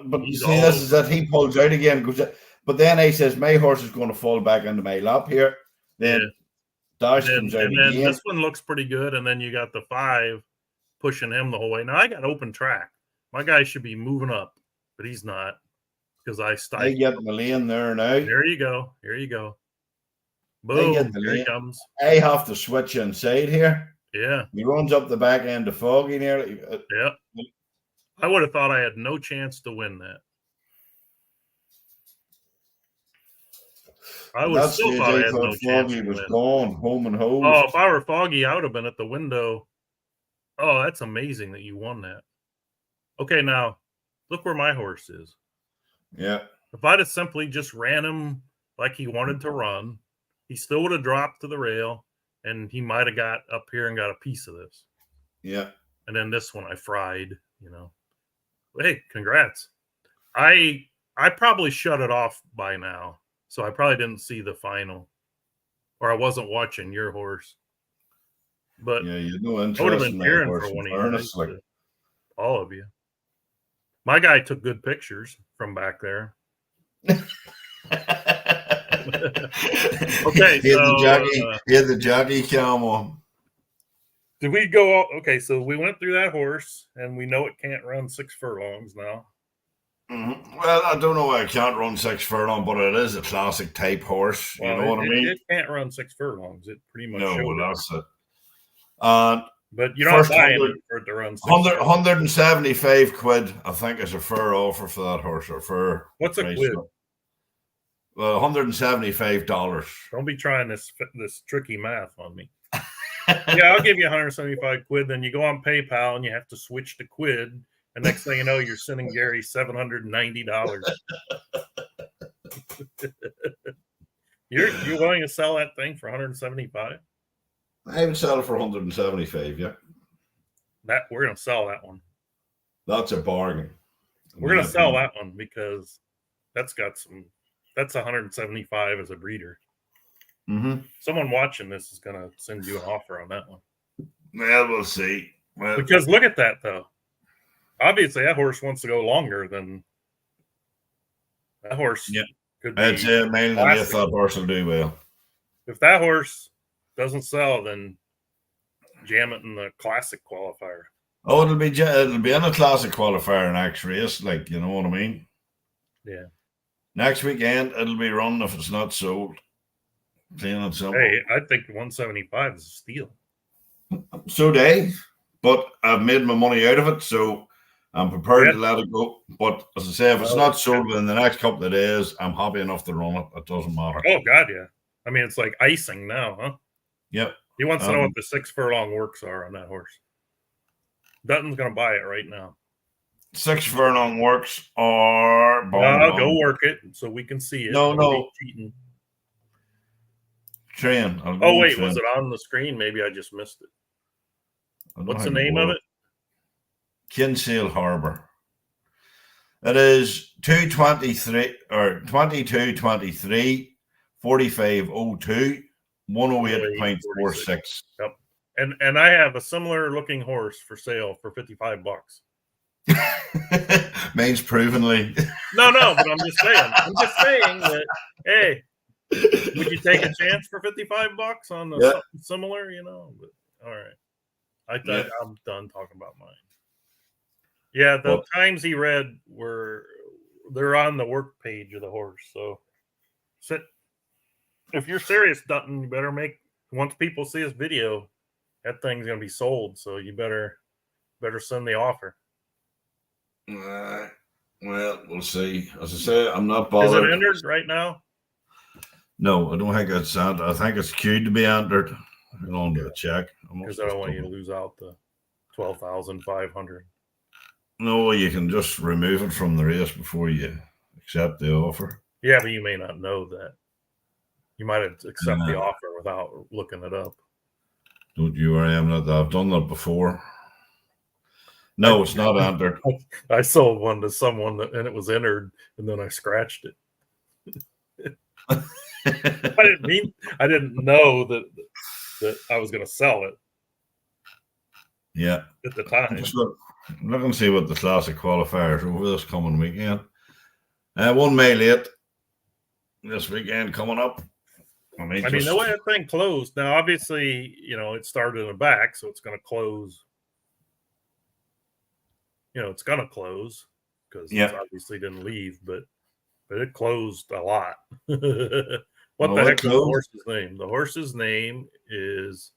But you see, this is that he pulls out again. But then he says, my horse is going to fall back into my lap here. Then Dash comes out again. And then this one looks pretty good. And then you got the 5 pushing him the whole way. Now I got open track. My guy should be moving up, but he's not because I stopped. I get the lane there now. There you go. Here you go. Boom. Here he comes. I have to switch inside here. Yeah. He runs up the back end of Foggy there. Yeah. I would have thought I had no chance to win that. I would still thought I had no chance. Foggy was gone, home and home. Oh, if I were Foggy, I would have been at the window. Oh, that's amazing that you won that. Okay, now look where my horse is. Yeah. If I'd have simply just ran him like he wanted to run, he still would have dropped to the rail, and he might have got up here and got a piece of this. Yeah. And then this one I fried, you know. But hey, congrats. I probably shut it off by now, so I probably didn't see the final, or I wasn't watching your horse. But yeah, you know, I would have been cheering for one of you, all of you. My guy took good pictures from back there. Okay, he had the jockey cam on. Did we go? Okay, so we went through that horse, and we know it can't run 6 furlongs now. Mm-hmm. Well, I don't know why it can't run 6 furlongs, but it is a classic type horse. You know what I mean? It can't run 6 furlongs. It pretty much that's it. But you're not buying it for it to run 175 quid, I think, is a fair offer for that horse. Or for what's a quid? Well, $175. Don't be trying this tricky math on me. Yeah, I'll give you 175 quid. Then you go on PayPal and you have to switch to quid. And next thing you know, you're sending Gary $790. You're willing to sell that thing for 175? I would sell it for 175. Yeah, we're gonna sell that one. That's a bargain. We're gonna sell that one because that's 175 as a breeder. Mm-hmm. Someone watching this is gonna send you an offer on that one. Well, we'll see. Because look at that though. Obviously, that horse wants to go longer than that horse. Yeah, could be. I'd say mainly if that horse will do well. If that horse doesn't sell, then jam it in the classic qualifier. Oh, it'll be in a classic qualifier in next race, like, you know what I mean? Yeah. Next weekend it'll be run if it's not sold. Plain and simple. Hey, I think 175 is a steal. So they, but I've made my money out of it, so I'm prepared to let it go. But as I say, if it's not sold within the next couple of days, I'm happy enough to run it. It doesn't matter. Oh God, yeah. I mean, it's like icing now, huh? Yep. He wants to know what the 6 furlong works are on that horse. Dutton's going to buy it right now. 6 furlong works are... go work it so we can see it. No. Cheating. Train. Oh, wait. Was it on the screen? Maybe I just missed it. What's the name of it? Kinsale Harbour. It is 223 or 2223 4502 108.46. Yep. And I have a similar looking horse for sale for $55. Mine's provenly. No, but I'm just saying that, hey, would you take a chance for $55 on something similar, you know? But, all right. I'm done talking about mine. Yeah, the times he read they're on the work page of the horse. So if you're serious, Dutton, you better once people see this video, that thing's gonna be sold. So you better send the offer. Well, we'll see. As I say, I'm not bothered. Is it entered right now? No, I don't think it's entered. I think it's queued to be entered. I'm going to check. Because I don't want you to lose out the 12,500. No, you can just remove it from the race before you accept the offer. Yeah, but you may not know that. You might accept the offer without looking it up. Don't you worry, I've done that before. No, it's not entered. I sold one to someone and it was entered, and then I scratched it. I didn't know that I was going to sell it. Yeah. At the time. I'm looking to see what the classic qualifiers over this coming weekend. 1 May late this weekend coming up. I mean, the way that thing closed, now obviously, it started in the back, so it's going to close. It's going to close because it obviously didn't leave, but it closed a lot. What the heck is the horse's name? The horse's name is.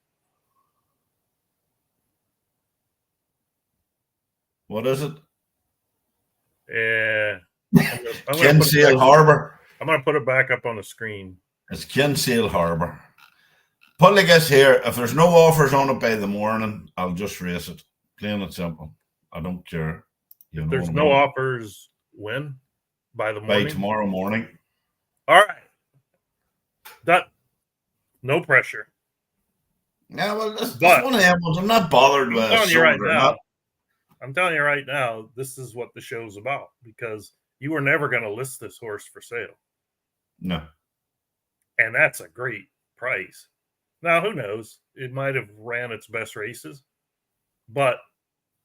What is it? Yeah. Kinsale Harbour. I'm going to put it back up on the screen. It's Kinsale Harbour. Put like this here. If there's no offers on it by the morning, I'll just race it. Plain and simple. I don't care. If there's no offers, when? By the morning? By tomorrow morning. All right. No pressure. Yeah, well, that's one of them ones. I'm not bothered with it. I'm telling you right now, this is what the show's about, because you were never going to list this horse for sale. No. And that's a great price. Now, who knows? It might have ran its best races, but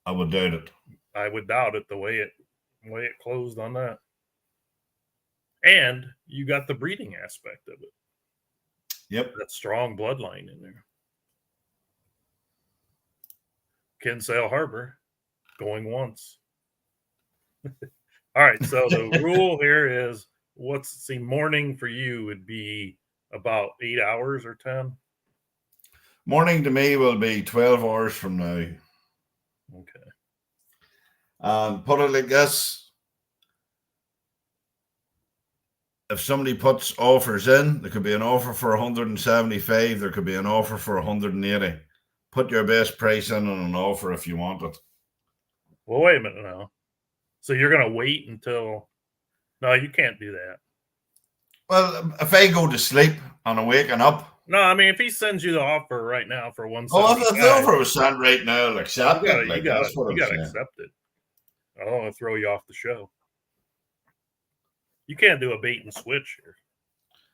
I would doubt it. I would doubt it the way it closed on that. And you got the breeding aspect of it. Yep. That strong bloodline in there. Kinsale Harbour. Going once. All right, so the rule here is morning for you would be about 8 hours or 10? Morning to me will be 12 hours from now. Okay. Put it like this. If somebody puts offers in, there could be an offer for 175, there could be an offer for 180. Put your best price in on an offer if you want it. Well, wait a minute now. So you're going to wait until... No, you can't do that. Well, if I go to sleep and I'm waking up... No, I mean, if he sends you the offer right now for 175... Oh, if the offer was sent right now, I'll accept it. You got to accept it. I don't want to throw you off the show. You can't do a bait and switch here.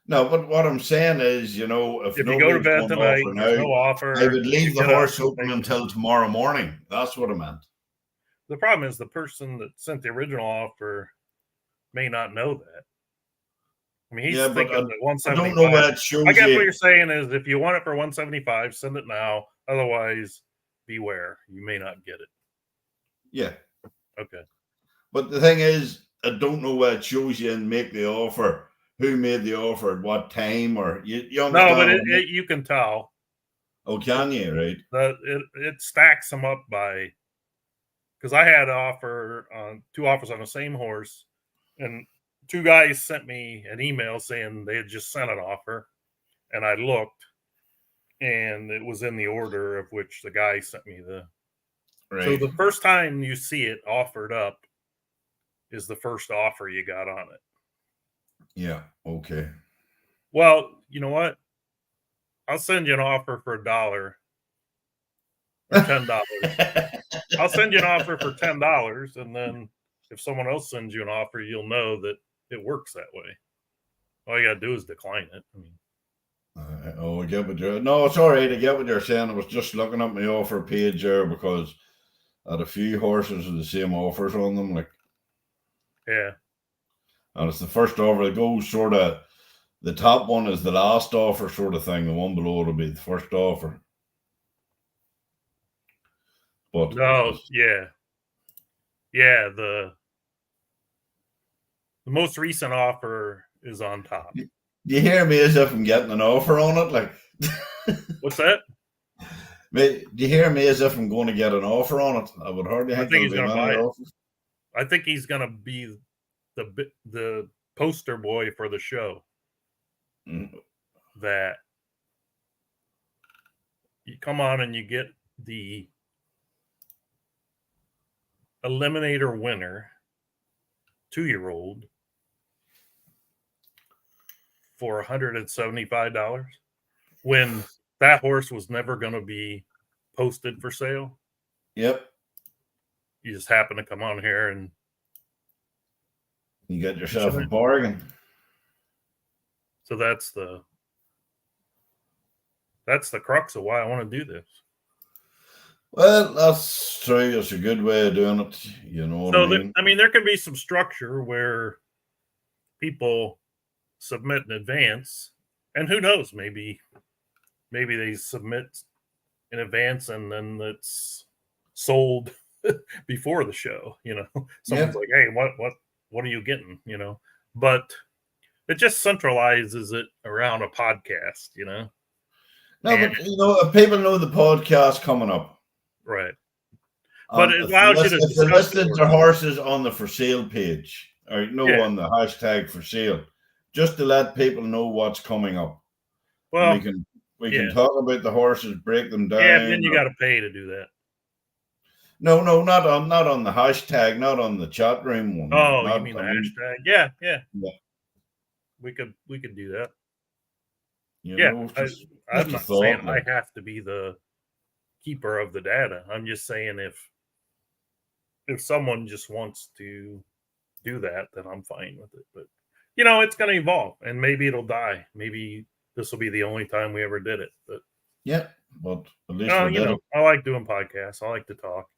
No, but what I'm saying is, if you go to bed tonight, there's no offer. I would leave the horse open until tomorrow morning. That's what I meant. The problem is the person that sent the original offer may not know that. I mean, he's thinking that 175. I don't know what it shows. I guess what you're saying is if you want it for 175, send it now. Otherwise, beware. You may not get it. Yeah. Okay. But the thing is, I don't know what it shows you and make the offer. Who made the offer at what time? Or you no, but you can tell. Oh, can you? Right. It stacks them up by... Because I had two offers on the same horse, and two guys sent me an email saying they had just sent an offer, and I looked, and it was in the order of which the guy sent me the. Right. So the first time you see it offered up is the first offer you got on it. Yeah. Okay. Well, you know what? I'll send you an offer for $1. $10. I'll send you an offer for $10, and then if someone else sends you an offer, you'll know that it works that way. All you gotta do is decline it. I get what you're... No, it's all right. I get what you're saying. I was just looking at my offer page there because I had a few horses with the same offers on them. Yeah. And it's the first offer that goes sort of... The top one is the last offer sort of thing. The one below will be the first offer. But no, yeah. The most recent offer is on top. Do you hear me as if I'm getting an offer on it? What's that? Do you hear me as if I'm going to get an offer on it? I would hardly think he's going to buy it. I think he's going to be the poster boy for the show. That you come on and you get the Eliminator winner, 2-year-old, for $175 when that horse was never going to be posted for sale. Yep. you just happen to come on here and you get yourself a bargain. So that's the crux of why I want to do this. Well, that's true. It's a good way of doing it. You know what I mean? There can be some structure where people submit in advance, and who knows, maybe they submit in advance and then it's sold before the show. Someone's like, "Hey, what are you getting?" But it just centralizes it around a podcast. No, but if people know the podcast coming up, right? But it allows you to if they listed their horses on the for sale page, or on the hashtag for sale, just to let people know what's coming up. Well, we can talk about the horses, break them down. Yeah, then you got to pay to do that. No, not on the hashtag, not on the chat room one. Oh, you mean the hashtag? Yeah. We could do that. I'm not saying I have to be the keeper of the data. I'm just saying if someone just wants to do that, then I'm fine with it. But it's going to evolve, and maybe it'll die. Maybe this will be the only time we ever did it. But but at least I like doing podcasts. I like to talk.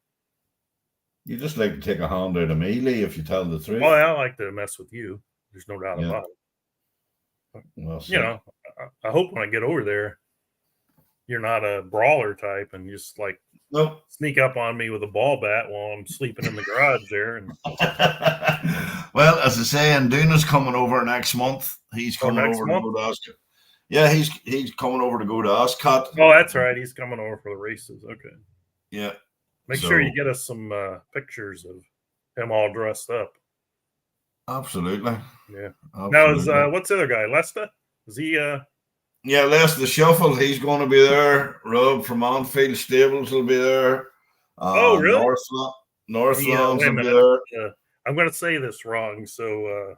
You just like to take a hand out of me, Lee, if you tell the truth. Well, I like to mess with you. There's no doubt about it. Well, I hope when I get over there, you're not a brawler type and just like sneak up on me with a ball bat while I'm sleeping in the garage there. And well, as I say, and Duna's coming over next month. He's coming over to go to Ascot. Yeah, he's coming over to go to Ascot. Oh, that's right. He's coming over for the races. Okay. Yeah. Make sure you get us some pictures of him all dressed up. Absolutely. Yeah. Absolutely. Now what's the other guy? Lester? Is he Yeah, Lester Shuffle, he's going to be there. Rob from Anfield Stables will be there. Oh, really? Northlands will be there. I'm going to say this wrong. So,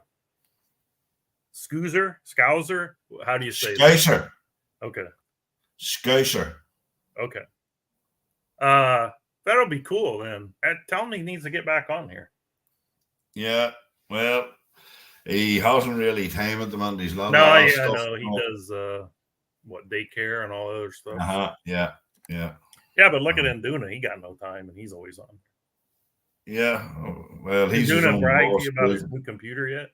Scouser? How do you say Scouser. That? Okay. Scouser. Okay. That'll be cool then. Tell him he needs to get back on here. Yeah. Well, he hasn't really time at the moment. He's lot of stuff. No, he does daycare and all other stuff. Yeah. Yeah, but look at Induna. He got no time, and he's always on. Yeah. Well, he's Duna brag to you about his new computer yet?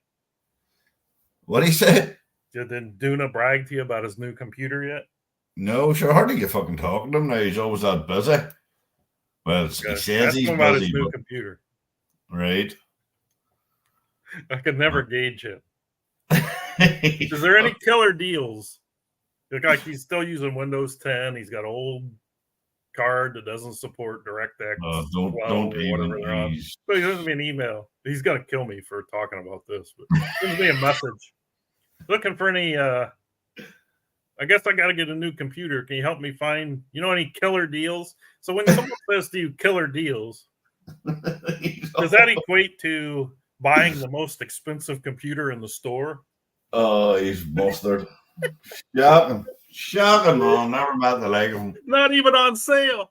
What he said? Did Duna brag to you about his new computer yet? No, sure. Hardly you fucking talking to him now. He's always that busy. Well, he says he's about busy. His new computer. Right. I could never gauge him. Is there any killer deals? Like he's still using Windows 10. He's got an old card that doesn't support DirectX. Don't even. But he sends me an email. He's gonna kill me for talking about this. But sends me a message looking for any. I guess I got to get a new computer. Can you help me find any killer deals? So when someone says to you killer deals, does that equate to buying the most expensive computer in the store? Oh, he's mustard. Shocking, man. Never met the like of him. Not even on sale.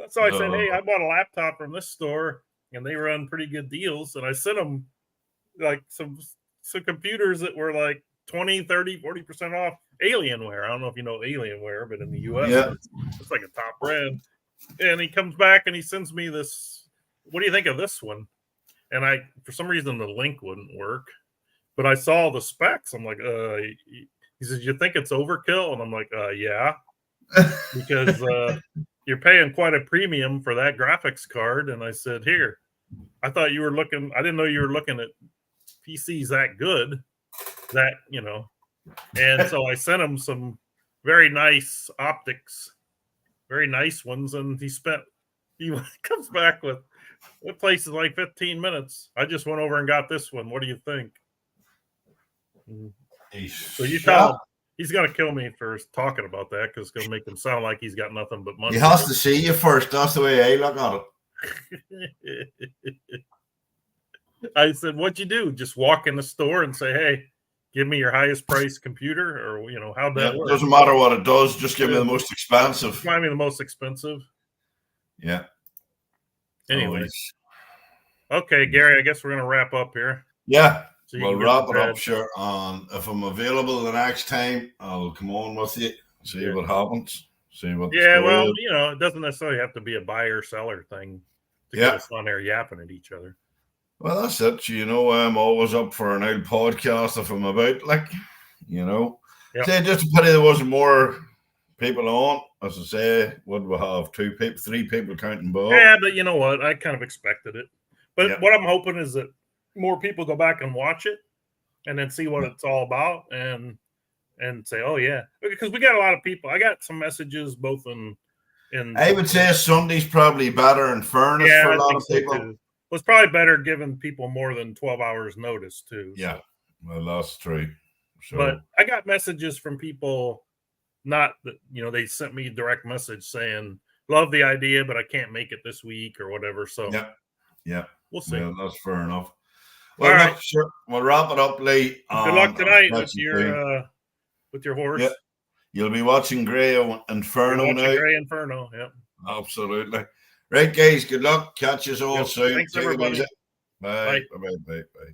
So I said, hey, I bought a laptop from this store, and they run pretty good deals. And I sent them like some computers that were like 20, 30, 40% off. Alienware. I don't know if you know Alienware, but in the U.S., it's like a top brand. And he comes back and he sends me this. What do you think of this one? And for some reason, the link wouldn't work. But I saw the specs. I'm like, he says, you think it's overkill? And I'm like, yeah. Because you're paying quite a premium for that graphics card. And I said, here, I thought you were looking, I didn't know you were looking at PCs that good. And so I sent him some very nice optics, very nice ones. And he comes back with, it place is like 15 minutes. I just went over and got this one. What do you think? So you tell him he's going to kill me for talking about that because it's going to make him sound like he's got nothing but money. He has to see you first. That's the way I look at it. I said, what'd you do? Just walk in the store and say, hey, give me your highest price computer? Or, how'd that work? It doesn't matter what it does. Just give me the most expensive. Find me the most expensive. Yeah. Anyway, Always. okay, Gary, I guess we're gonna wrap up here. Yeah, So you we'll can get wrap to it up, bed. sure. If I'm available the next time, I'll come on with you, see Yeah. what happens, see what the Yeah, story well, is. it doesn't necessarily have to be a buyer seller thing to Yeah. get us on there yapping at each other. Well, that's it. I'm always up for an old podcast if I'm about, Yep. Say, just a pity there wasn't more people on. As I say, what do we have? 2 people, 3 people counting Bob. Yeah, but you know what? I kind of expected it. But Yeah. what I'm hoping is that more people go back and watch it and then see what it's all about and say, oh yeah. Because we got a lot of people. I got some messages both in I would say Sunday's probably better in fairness for a lot of people. So too. It was probably better giving people more than 12 hours notice too. Yeah. So. Well, that's true. So, but I got messages from people, not that they sent me a direct message saying, love the idea, but I can't make it this week or whatever. So yeah, we'll see. Well, that's fair enough. Well, all right, sure. We'll wrap it up, Lee. Good luck tonight with your horse. Yeah. You'll be watching Grey Inferno now. Grey Inferno, yeah. Absolutely. Right, guys. Good luck. Catch us all soon. Thanks, everybody. Bye. Bye. Bye. Bye.